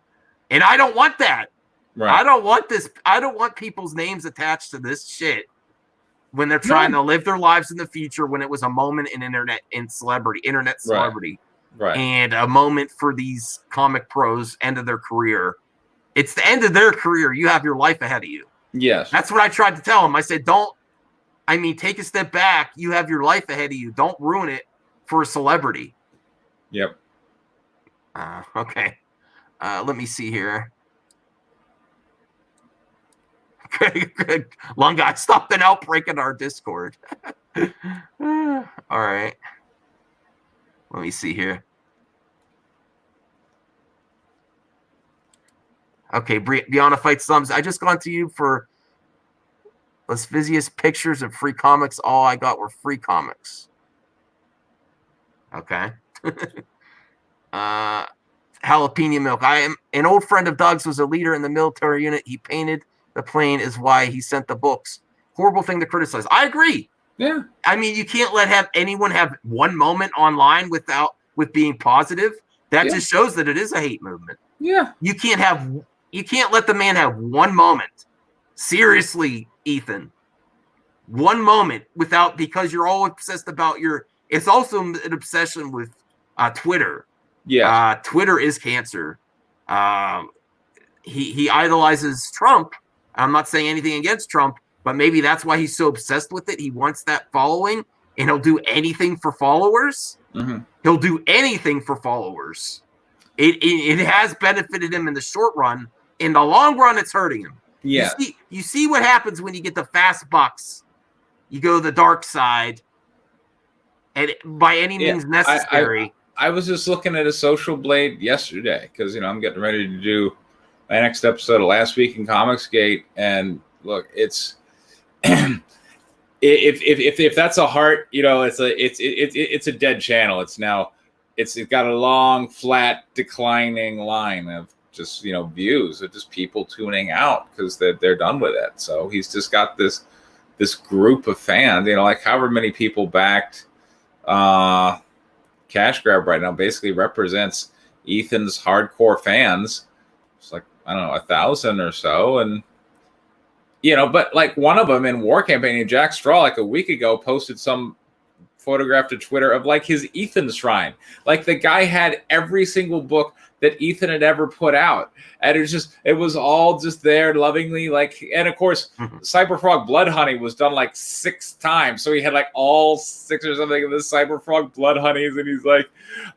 And I don't want that. Right. I don't want this. I don't want people's names attached to this shit when they're trying to live their lives in the future, when it was a moment in internet celebrity. Right. And a moment for these comic pros, end of their career. It's the end of their career. You have your life ahead of you. Yes. That's what I tried to tell them. I said, take a step back. You have your life ahead of you. Don't ruin it for a celebrity. Yep. Okay. Let me see here. Good. Long guy stopped an outbreak in our Discord. All right. Let me see here. Okay, Beyond Fight Thumbs. I just gone to you for lascivious pictures of free comics. All I got were free comics. Okay. Jalapeno milk. I am an old friend of Doug's, was a leader in the military unit. He painted the plane is why he sent the books. Horrible thing to criticize. I agree. Yeah. I mean, you can't let anyone have one moment online with being positive. That just shows that it is a hate movement. Yeah. You can't let the man have one moment. Seriously, Ethan. One moment because you're all obsessed about it's also an obsession with Twitter. Yeah. Twitter is cancer. He idolizes Trump. I'm not saying anything against Trump, but maybe that's why he's so obsessed with it. He wants that following, and he'll do anything for followers. Mm-hmm. He'll do anything for followers. It has benefited him in the short run. In the long run, it's hurting him. Yeah. You see what happens when you get the fast bucks. You go the dark side, and by any means necessary. I was just looking at a Social Blade yesterday because I'm getting ready to do my next episode of Last Week in Comicsgate, and look, it's if that's a heart, it's a dead channel. It's got a long, flat, declining line of just views of just people tuning out because they're done with it. So he's just got this group of fans, like however many people backed Cash Grab right now basically represents Ethan's hardcore fans. It's like, I don't know, 1,000 or so. And, but like one of them in War Campaign, Jack Straw, like a week ago, posted some photograph to Twitter of like his Ethan shrine. Like the guy had every single book that Ethan had ever put out. And it was all just there lovingly. And of course, Cyberfrog Blood Honey was done like 6 times. So he had like all 6 or something of the Cyberfrog Blood Honeys. And he's like,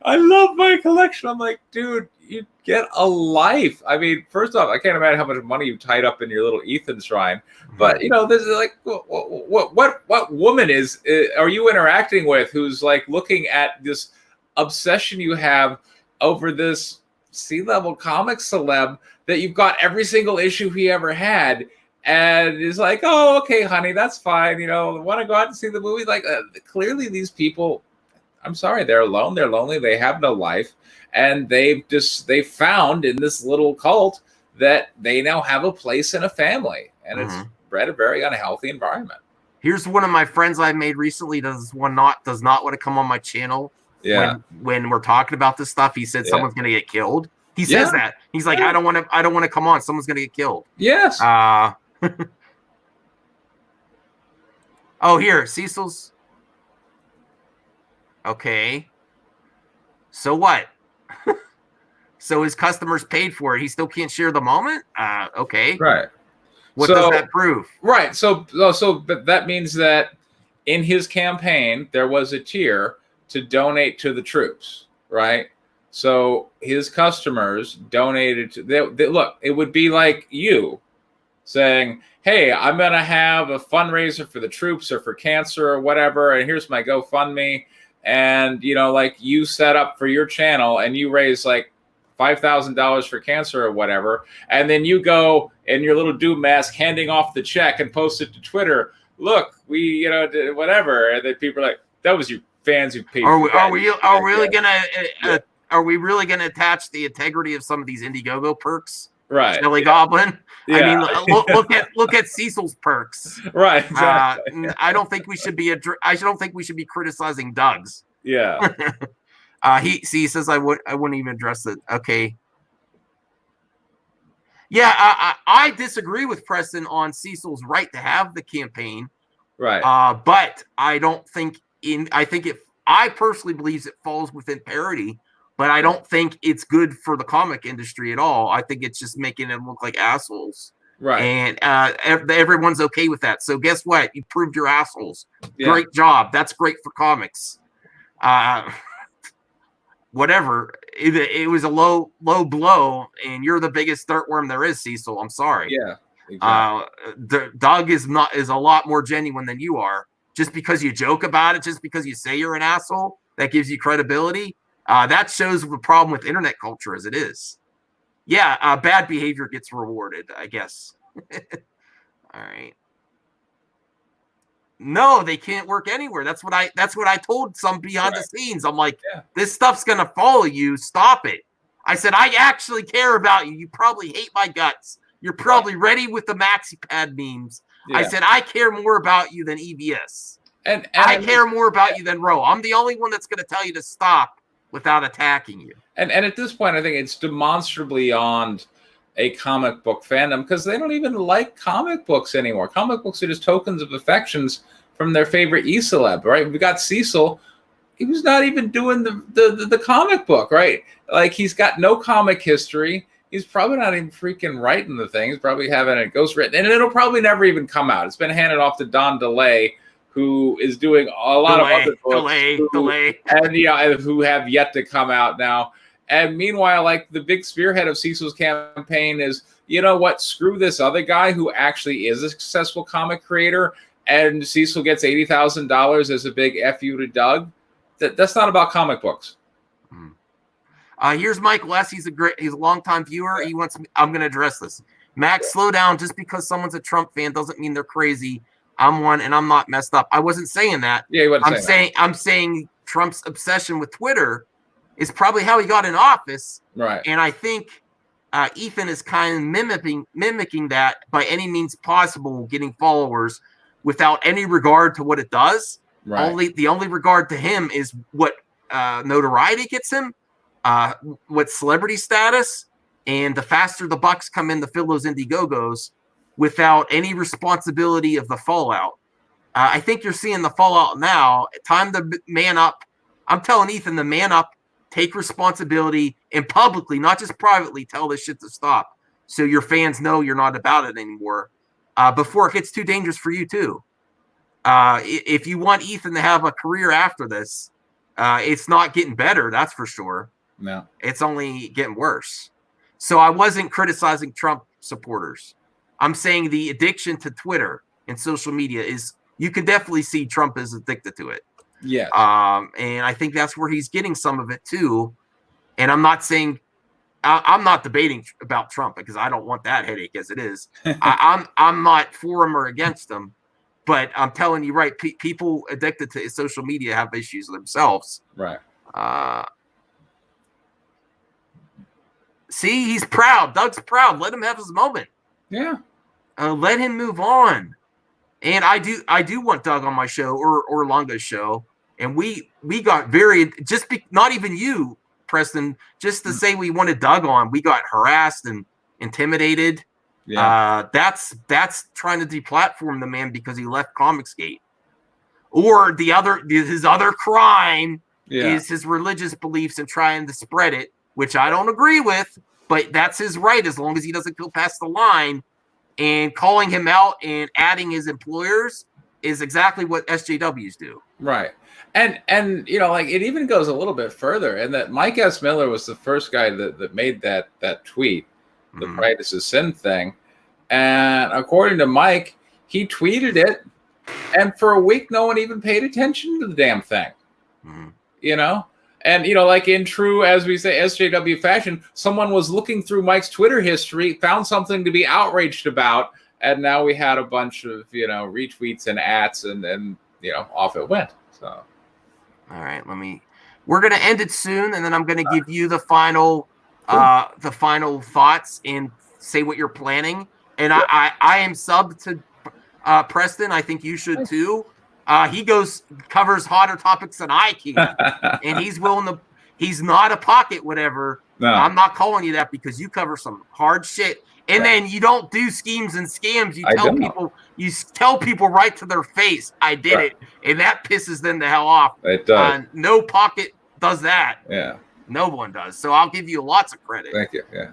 I love my collection. I'm like, dude, you get a life. I mean, first off, I can't imagine how much money you tied up in your little Ethan shrine. But, this is like, what woman are you interacting with who's like looking at this obsession you have over this C-level comic celeb that you've got every single issue he ever had, and is like, oh, okay, honey, that's fine. Want to go out and see the movie? Like, clearly these people, I'm sorry, they're alone, they're lonely, they have no life, and they found in this little cult that they now have a place in a family, and it's bred a very unhealthy environment. Here's one of my friends I made recently does not want to come on my channel. Yeah. When we're talking about this stuff, he said someone's going to get killed. He says that. He's like, I don't want to come on. Someone's going to get killed. Yes. Oh, here, Cecil's. Okay. So what? So his customers paid for it. He still can't share the moment? Okay. Right. What does that prove? Right. So that means that in his campaign, there was a tier to donate to the troops, right? So his customers donated to look, it would be like you saying, hey, I'm going to have a fundraiser for the troops or for cancer or whatever, and here's my GoFundMe. And, like you set up for your channel and you raise like $5,000 for cancer or whatever. And then you go in your little doom mask handing off the check and post it to Twitter. Look, we, did whatever. And then people are like, that was your fans who paid. Are we really gonna attach the integrity of some of these Indiegogo perks? Right. Billy Goblin. Yeah. I mean, look at Cecil's perks. Right. Exactly. I don't think we should be criticizing Doug's. Yeah. He says I wouldn't even address it. Okay. Yeah, I disagree with Preston on Cecil's right to have the campaign. Right. But I don't think I personally believe it falls within parody, but I don't think it's good for the comic industry at all. I think it's just making them look like assholes. Right. And everyone's okay with that. So guess what? You proved you're assholes. Yeah. Great job. That's great for comics. Whatever. It was a low blow, and you're the biggest dirtworm there is, Cecil. I'm sorry. Yeah. Exactly. Doug is a lot more genuine than you are. Just because you joke about it, just because you say you're an asshole, that gives you credibility. That shows the problem with internet culture as it is. Yeah, bad behavior gets rewarded, I guess. All right. No, they can't work anywhere. That's what I told some behind the scenes. I'm like, this stuff's gonna follow you. Stop it. I said, I actually care about you. You probably hate my guts. You're probably ready with the maxi pad memes. I said, I care more about you than EVS. And I care more about you than Ro. I'm the only one that's gonna tell you to stop without attacking you. And at this point, I think it's demonstrably beyond a comic book fandom because they don't even like comic books anymore. Comic books are just tokens of affections from their favorite e-celeb, right? We got Cecil. He was not even doing the comic book, right? Like, he's got no comic history. He's probably not even freaking writing the thing. He's probably having it ghostwritten. And it'll probably never even come out. It's been handed off to Don DeLay, who is doing a lot of other books. Delay. And who have yet to come out now. And meanwhile, like, the big spearhead of Cecil's campaign is, you know what, screw this other guy who actually is a successful comic creator, and Cecil gets $80,000 as a big FU to Doug. That's not about comic books. Here's Mike Less. He's a longtime viewer. He wants me, I'm going to address this. Max, slow down. Just because someone's a Trump fan doesn't mean they're crazy. I'm one, and I'm not messed up. I wasn't saying that. Yeah, he wasn't I'm saying Trump's obsession with Twitter is probably how he got in office. Right. And I think Ethan is kind of mimicking that by any means possible, getting followers without any regard to what it does. Right. The only regard to him is what notoriety gets him, what celebrity status, and the faster the bucks come in to fill those Indiegogos without any responsibility of the fallout. I think you're seeing the fallout now. Time to man up. I'm telling Ethan to man up. Take responsibility and publicly, not just privately, tell this shit to stop so your fans know you're not about it anymore before it gets too dangerous for you too. If you want Ethan to have a career after this, it's not getting better, that's for sure. No. It's only getting worse. So I wasn't criticizing Trump supporters. I'm saying the addiction to Twitter and social media is, you can definitely see Trump is addicted to it. Yeah. And I think that's where he's getting some of it too. And I'm not saying I'm not debating about Trump because I don't want that headache as it is. I'm not for him or against him, but I'm telling you, right? People addicted to social media have issues themselves. Right. See, he's proud. Doug's proud. Let him have his moment. Yeah. Let him move on. And I do want Doug on my show or Longo's show. And we got very, not even you, Preston, just to say we wanted Doug on, we got harassed and intimidated. Yeah. That's trying to deplatform the man because he left Comicsgate. Or his other crime is his religious beliefs and trying to spread it, which I don't agree with, but that's his right as long as he doesn't go past the line. And calling him out and adding his employers is exactly what SJWs do. Right. And you know, like, it even goes a little bit further, and that Mike S. Miller was the first guy that made that tweet, the pride is a sin thing. And according to Mike, he tweeted it, and for a week no one even paid attention to the damn thing. You know? And, you know, like in true, as we say, SJW fashion, someone was looking through Mike's Twitter history, found something to be outraged about, and now we had a bunch of, you know, retweets and ats, and you know, off it went. So, all right, we're going to end it soon, and then I'm going to give you the final thoughts and say what you're planning. And I am subbed to Preston. I think you should too. He covers hotter topics than I can, and he's not a pocket whatever. No. I'm not calling you that because you cover some hard shit. And then you don't do schemes and scams. You tell people right to their face, I did it. And that pisses them the hell off. It does. No pocket does that. Yeah. No one does. So I'll give you lots of credit. Thank you. Yeah.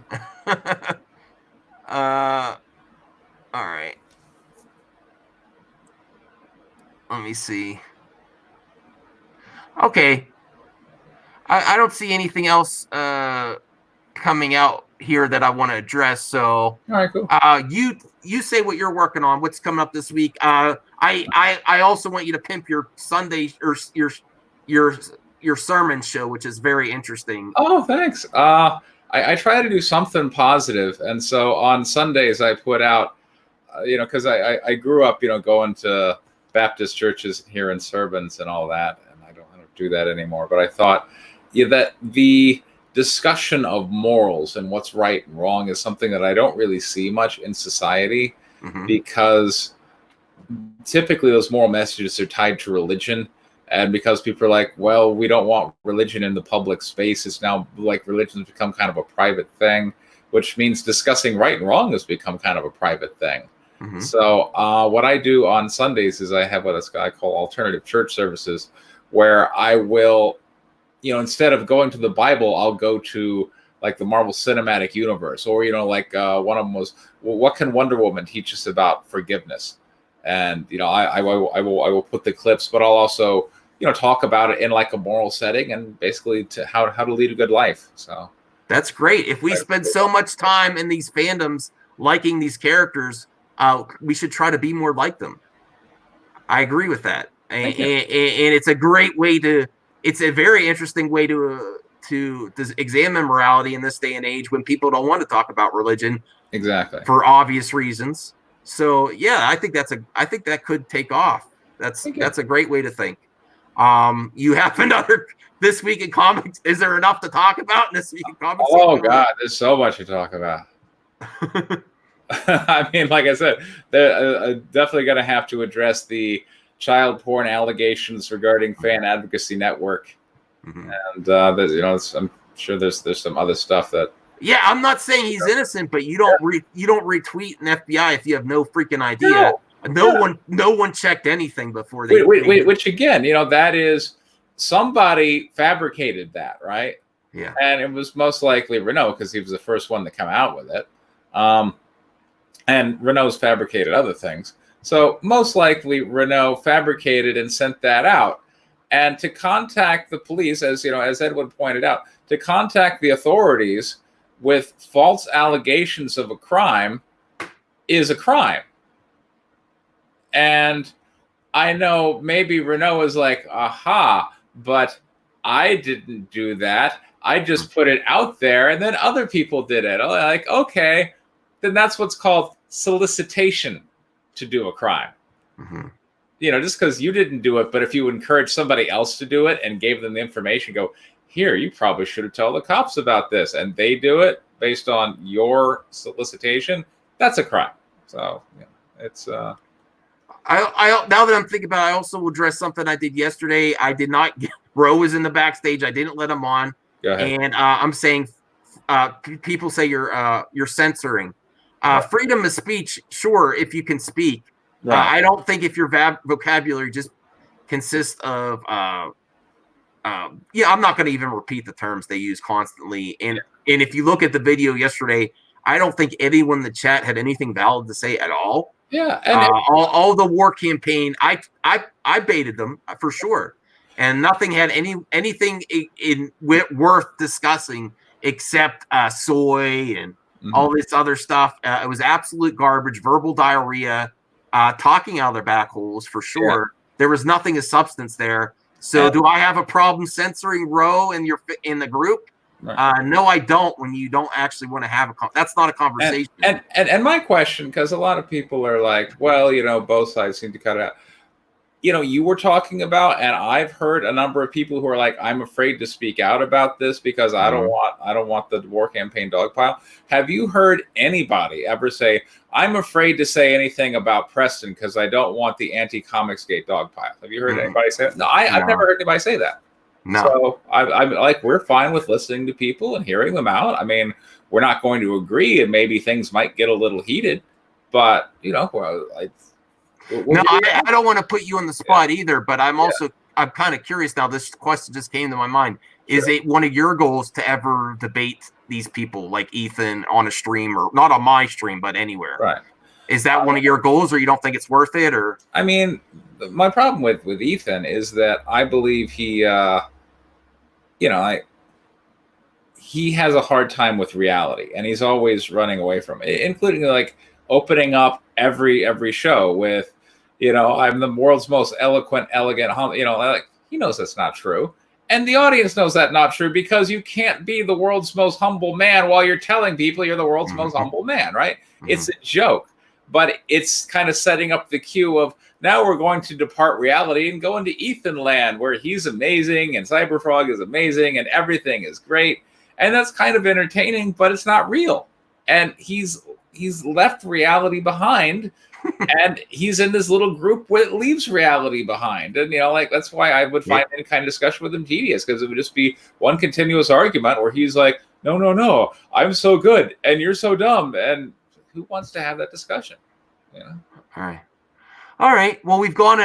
All right. Let me see. Okay. I don't see anything else coming out here that I want to address. So, all right, cool. You say what you're working on. What's coming up this week? I also want you to pimp your Sunday or your your sermon show, which is very interesting. Oh, thanks. I try to do something positive, and so on Sundays I put out, because I grew up, going to Baptist churches here in Servants and all that, and I don't do that anymore. But I thought, that the discussion of morals and what's right and wrong is something that I don't really see much in society, because typically those moral messages are tied to religion. And because people are like, well, we don't want religion in the public space, it's now like religion's become kind of a private thing, which means discussing right and wrong has become kind of a private thing. So what I do on Sundays is I have what I call alternative church services, where I will, instead of going to the Bible, I'll go to like the Marvel Cinematic Universe, or, one of them was, well, what can Wonder Woman teach us about forgiveness? And, I will put the clips, but I'll also, talk about it in like a moral setting and basically to how to lead a good life. So that's great. If we spend so much time in these fandoms liking these characters, we should try to be more like them. I agree with that. And it's a great way it's a very interesting way to examine morality in this day and age when people don't want to talk about religion. Exactly. For obvious reasons. So yeah, I think that could take off. That's a great way to think. You have another this week in comics. Is there enough to talk about in this week in comics? Oh God, there's so much to talk about. I mean, like I said, they're definitely going to have to address the child porn allegations regarding Fan Advocacy Network, and I'm sure there's some other stuff that. Yeah, I'm not saying he's innocent, but you don't retweet an FBI if you have no freaking idea. No one checked anything before they. Which again, that is somebody fabricated that, right? Yeah, and it was most likely Renault because he was the first one to come out with it. And Renault's fabricated other things, so most likely Renault fabricated and sent that out. And to contact the police, as Edwin pointed out, to contact the authorities with false allegations of a crime is a crime. And I know maybe Renault is like, aha, but I didn't do that. I just put it out there and then other people did it. Like, okay, then that's what's called solicitation to do a crime. Just because you didn't do it, but if you encourage somebody else to do it and gave them the information, go, here, you probably should have told the cops about this, and they do it based on your solicitation, that's a crime. So it's I now that I'm thinking about it, I also will address something I did yesterday. I did not Ro was in the backstage. I didn't let him on. Go ahead. And I'm saying people say you're censoring. Freedom of speech, sure, if you can speak. Right. I don't think if your vocabulary just consists of I'm not going to even repeat the terms they use constantly. And if you look at the video yesterday, I don't think anyone in the chat had anything valid to say at all. Yeah, and all the war campaign, I baited them for sure, and nothing had anything worth discussing except soy and all this other stuff. It was absolute garbage, verbal diarrhea, talking out of their back holes for sure. Yeah. There was nothing of substance there. So do I have a problem censoring Ro in the group? Right. No, I don't. When you don't actually want to have that's not a conversation. And my question, because a lot of people are like, well, both sides seem to cut it out. You were talking about, and I've heard a number of people who are like, I'm afraid to speak out about this because I don't want the war campaign dogpile. Have you heard anybody ever say, I'm afraid to say anything about Preston because I don't want the anti-Comicsgate dogpile? Have you heard anybody say that? No, I've never heard anybody say that. No. So I'm like, we're fine with listening to people and hearing them out. I mean, we're not going to agree, and maybe things might get a little heated, but I don't want to put you on the spot either. But I'm kind of curious now. This question just came to my mind. Is it one of your goals to ever debate these people like Ethan on a stream, or not on my stream, but anywhere? Right. Is that one of your goals, or you don't think it's worth it? Or I mean, my problem with Ethan is that I believe he has a hard time with reality, and he's always running away from it, including like opening up every show with, I'm the world's most eloquent, elegant, like he knows that's not true. And the audience knows that not true, because you can't be the world's most humble man while you're telling people you're the world's most humble man, right? It's a joke, but it's kind of setting up the cue of, now we're going to depart reality and go into Ethan land, where he's amazing and Cyberfrog is amazing and everything is great. And that's kind of entertaining, but it's not real. And he's left reality behind. And he's in this little group where it leaves reality behind. And, like, that's why I would find any kind of discussion with him tedious, because it would just be one continuous argument where he's like, no, I'm so good and you're so dumb. And who wants to have that discussion? All right. Well, we've gone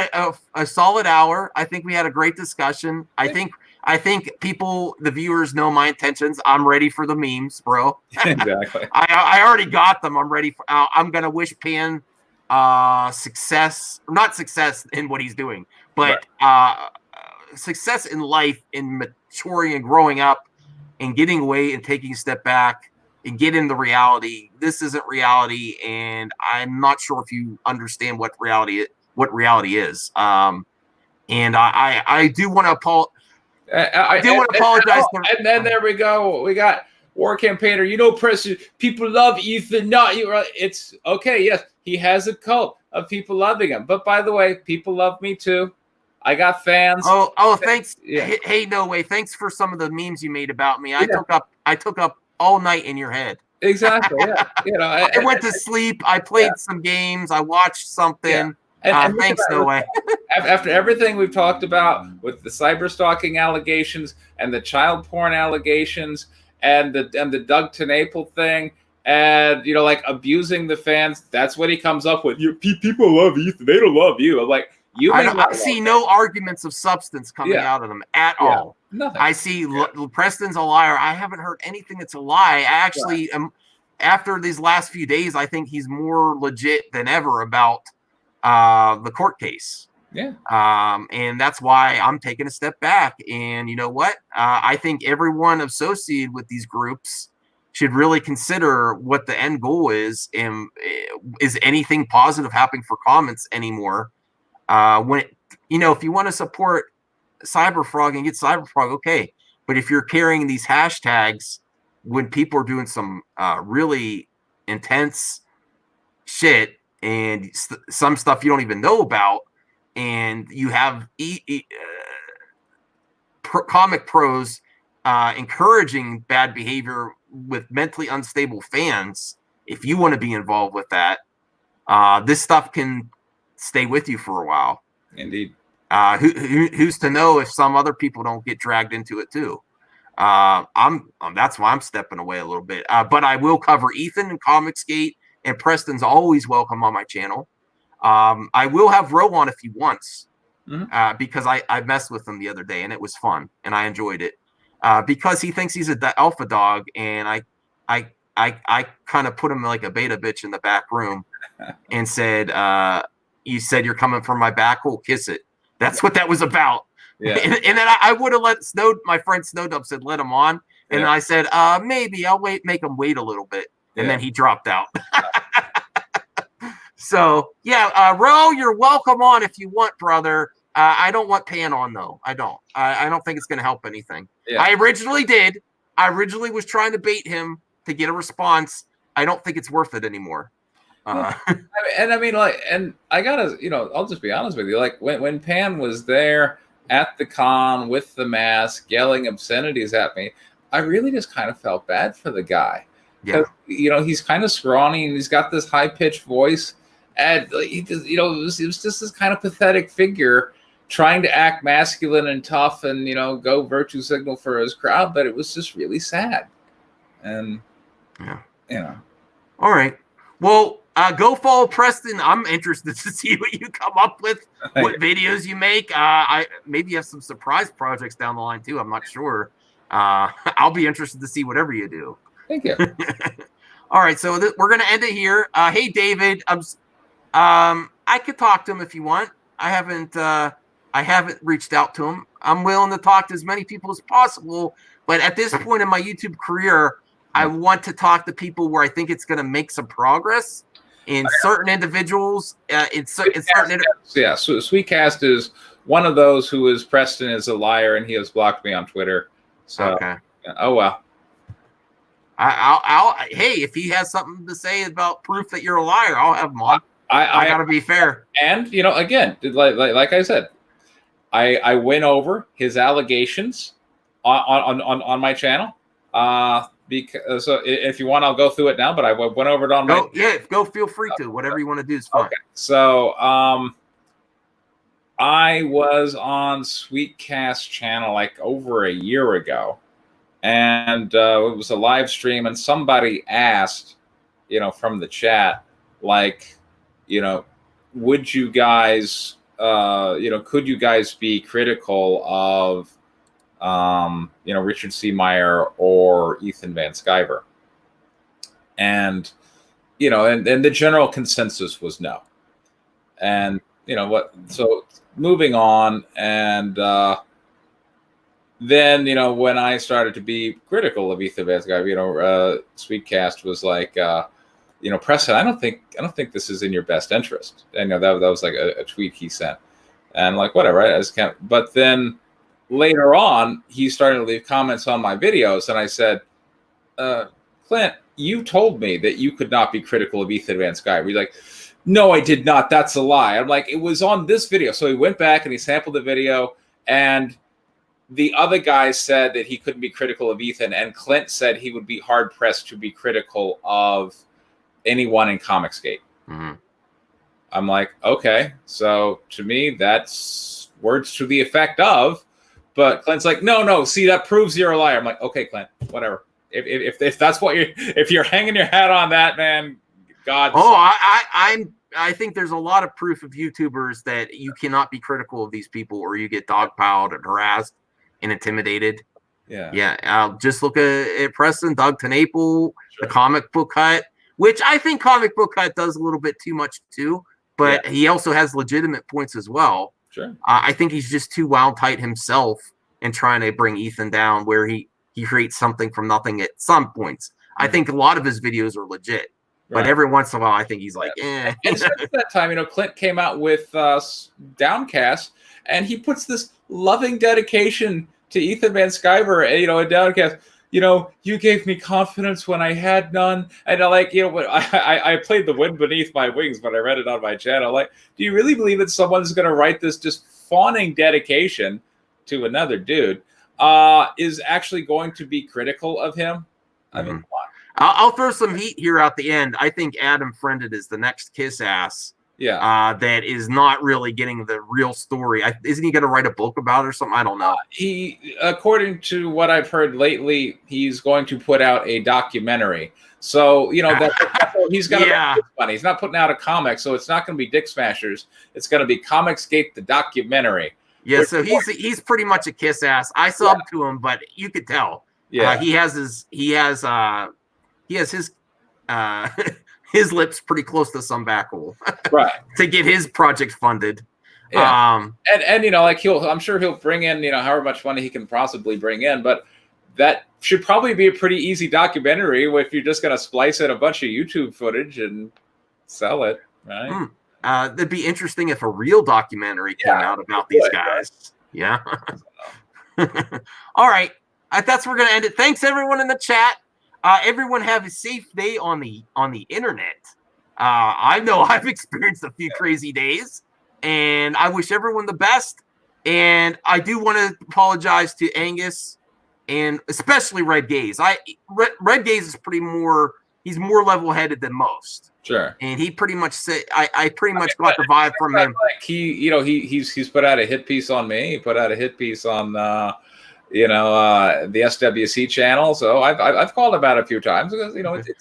a solid hour. I think we had a great discussion. I think people, the viewers, know my intentions. I'm ready for the memes, bro. Exactly. I already got them. I'm ready for. I'm gonna wish Pan success, not success in what he's doing, but success in life, in maturing and growing up and getting away and taking a step back and get into reality. This isn't reality, and I'm not sure if you understand what reality is. And I do want to apologize. And then there we go. We got War Campaigner. Preston, people love Ethan, not you. It's okay. Yes, he has a cult of people loving him. But by the way, people love me too. I got fans. Oh, thanks. Yeah. Hey, no way. Thanks for some of the memes you made about me. I took up all night in your head. Exactly. Yeah. I went to sleep. I played some games. I watched something. Yeah. And thanks, no way. After everything we've talked about with the cyber stalking allegations and the child porn allegations and the Doug TenNapel thing and like abusing the fans, that's what he comes up with. People love Ethan. They don't love you. I'm like, I see no arguments of substance coming out of them at all. Nothing. I see Preston's a liar. I haven't heard anything that's a lie. I actually am. After these last few days, I think he's more legit than ever about the court case. Yeah. And that's why I'm taking a step back. And you know what? I think everyone associated with these groups should really consider what the end goal is, and is anything positive happening for comments anymore. If you want to support Cyberfrog and get Cyberfrog, okay. But if you're carrying these hashtags when people are doing some really intense shit and some stuff you don't even know about, and you have comic pros encouraging bad behavior with mentally unstable fans, if you want to be involved with that, this stuff can stay with you for a while. Indeed. Who's to know if some other people don't get dragged into it too? That's why I'm stepping away a little bit. But I will cover Ethan and Comicsgate, and Preston's always welcome on my channel. I will have Ro on if he wants, because I messed with him the other day and it was fun and I enjoyed it. Because he thinks he's an alpha dog, and I kind of put him like a beta bitch in the back room and said, you said you're coming from my back hole, kiss it. That's what that was about. Yeah. And then I would have let my friend Snowdub said, let him on. And I said, maybe I'll make him wait a little bit. And then he dropped out. So Ro, you're welcome on if you want, brother. I don't want Pan on though. I don't think it's going to help anything. Yeah. I originally did. I originally was trying to bait him to get a response. I don't think it's worth it anymore. And I gotta, I'll just be honest with you. Like when Pan was there at the con with the mask, yelling obscenities at me, I really just kind of felt bad for the guy. Yeah. He's kind of scrawny and he's got this high pitched voice, and he just, it was just this kind of pathetic figure trying to act masculine and tough and go virtue signal for his crowd, but it was just really sad. And all right, well. Go follow Preston. I'm interested to see what you come up with, what videos you make. Maybe you have some surprise projects down the line too. I'm not sure. I'll be interested to see whatever you do. Thank you. All right, so we're gonna end it here. Hey, David, I could talk to him if you want. I haven't reached out to him. I'm willing to talk to as many people as possible, but at this point in my YouTube career, I want to talk to people where I think it's going to make some progress. In certain individuals, Sweetcast is one of those who is Preston is a liar, and he has blocked me on Twitter. So, okay. Oh well. Hey, if he has something to say about proof that you're a liar, I'll have him on. I gotta be fair. And again, like I said, I went over his allegations on my channel. Because so if you want, I'll go through it now. But I went over it on my. Go. Feel free to. Whatever you want to do is fine. Okay. So I was on Sweetcast channel like over a year ago, and it was a live stream, and somebody asked, from the chat, like, would you guys, could you guys be critical of, Richard C. Meyer or Ethan Van Sciver? And, and the general consensus was no. And, so moving on, and then, when I started to be critical of Ethan Van Sciver, Sweetcast was like, Preston, I don't think this is in your best interest. And that was like a tweet he sent, and like whatever. I just can't. But then later on, he started to leave comments on my videos, and I said, Clint, you told me that you could not be critical of Ethan Van Sciver. He's like, no, I did not. That's a lie. I'm like, it was on this video. So he went back and he sampled the video, and the other guy said that he couldn't be critical of Ethan, and Clint said he would be hard pressed to be critical of anyone in Comicsgate. Mm-hmm. I'm like, okay, so to me that's words to the effect of, but Clint's like, no, see, that proves you're a liar. I'm like, okay, Clint, whatever. If that's what if you're hanging your hat on that, man, God. Oh, I think there's a lot of proof of YouTubers that you cannot be critical of these people, or you get dogpiled and harassed and intimidated. Yeah. Just look at Preston, Doug TenNapel, the Comic Book Hut, which I think Comic Book Hut does a little bit too much too, but he also has legitimate points as well. Sure. I think he's just too wild tight himself and trying to bring Ethan down, where he creates something from nothing at some points. I think a lot of his videos are legit. But every once in a while, I think he's like, eh. And since that time, Clint came out with Downcast, and he puts this loving dedication to Ethan Van Sciver, in Downcast. You gave me confidence when I had none. And when I played The Wind Beneath My Wings, but I read it on my channel. Like, do you really believe that someone's going to write this just fawning dedication to another dude is actually going to be critical of him? I mean, come on. I'll throw some heat here at the end. I think Adam Friended is the next kiss ass. Yeah. That is not really getting the real story. Isn't he going to write a book about it or something? I don't know. He, according to what I've heard lately, he's going to put out a documentary. So, he's going to make money. He's not putting out a comic, so it's not going to be Dick Smashers. It's going to be Comicsgate, the documentary. Yeah, so he's pretty much a kiss ass. I subbed to him, but you could tell. Yeah. He has his his lips pretty close to some back hole, right, to get his project funded. Yeah. And I'm sure he'll bring in however much money he can possibly bring in, but that should probably be a pretty easy documentary if you're just going to splice in a bunch of YouTube footage and sell it, right? That'd be interesting if a real documentary came out about these guys. Yeah. All right, that's where we're going to end it. Thanks everyone in the chat. Everyone have a safe day on the internet. I know I've experienced a few crazy days, and I wish everyone the best. And I do want to apologize to Angus and especially Red Gaze. Red Gaze is he's more level-headed than most. Sure. And he pretty much said I pretty much got the vibe from him. Like he's put out a hit piece on me. He put out a hit piece on the SWC channel. So I've called him out a few times because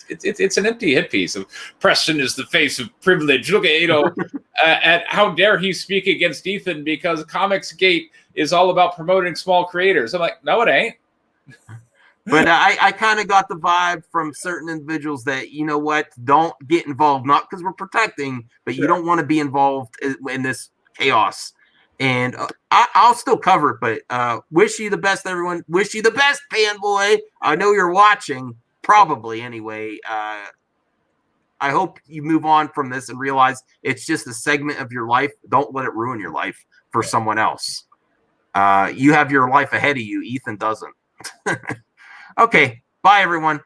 it's an empty hit piece of Preston is the face of privilege. Look at at how dare he speak against Ethan because Comicsgate is all about promoting small creators. I'm like, no, it ain't. But I kind of got the vibe from certain individuals that, don't get involved, not because we're protecting, but you don't want to be involved in this chaos. And I'll still cover it, but wish you the best, everyone. Wish you the best, fanboy. I know you're watching, probably anyway. I hope you move on from this and realize it's just a segment of your life. Don't let it ruin your life for someone else. You have your life ahead of you. Ethan doesn't. Okay. Bye, everyone.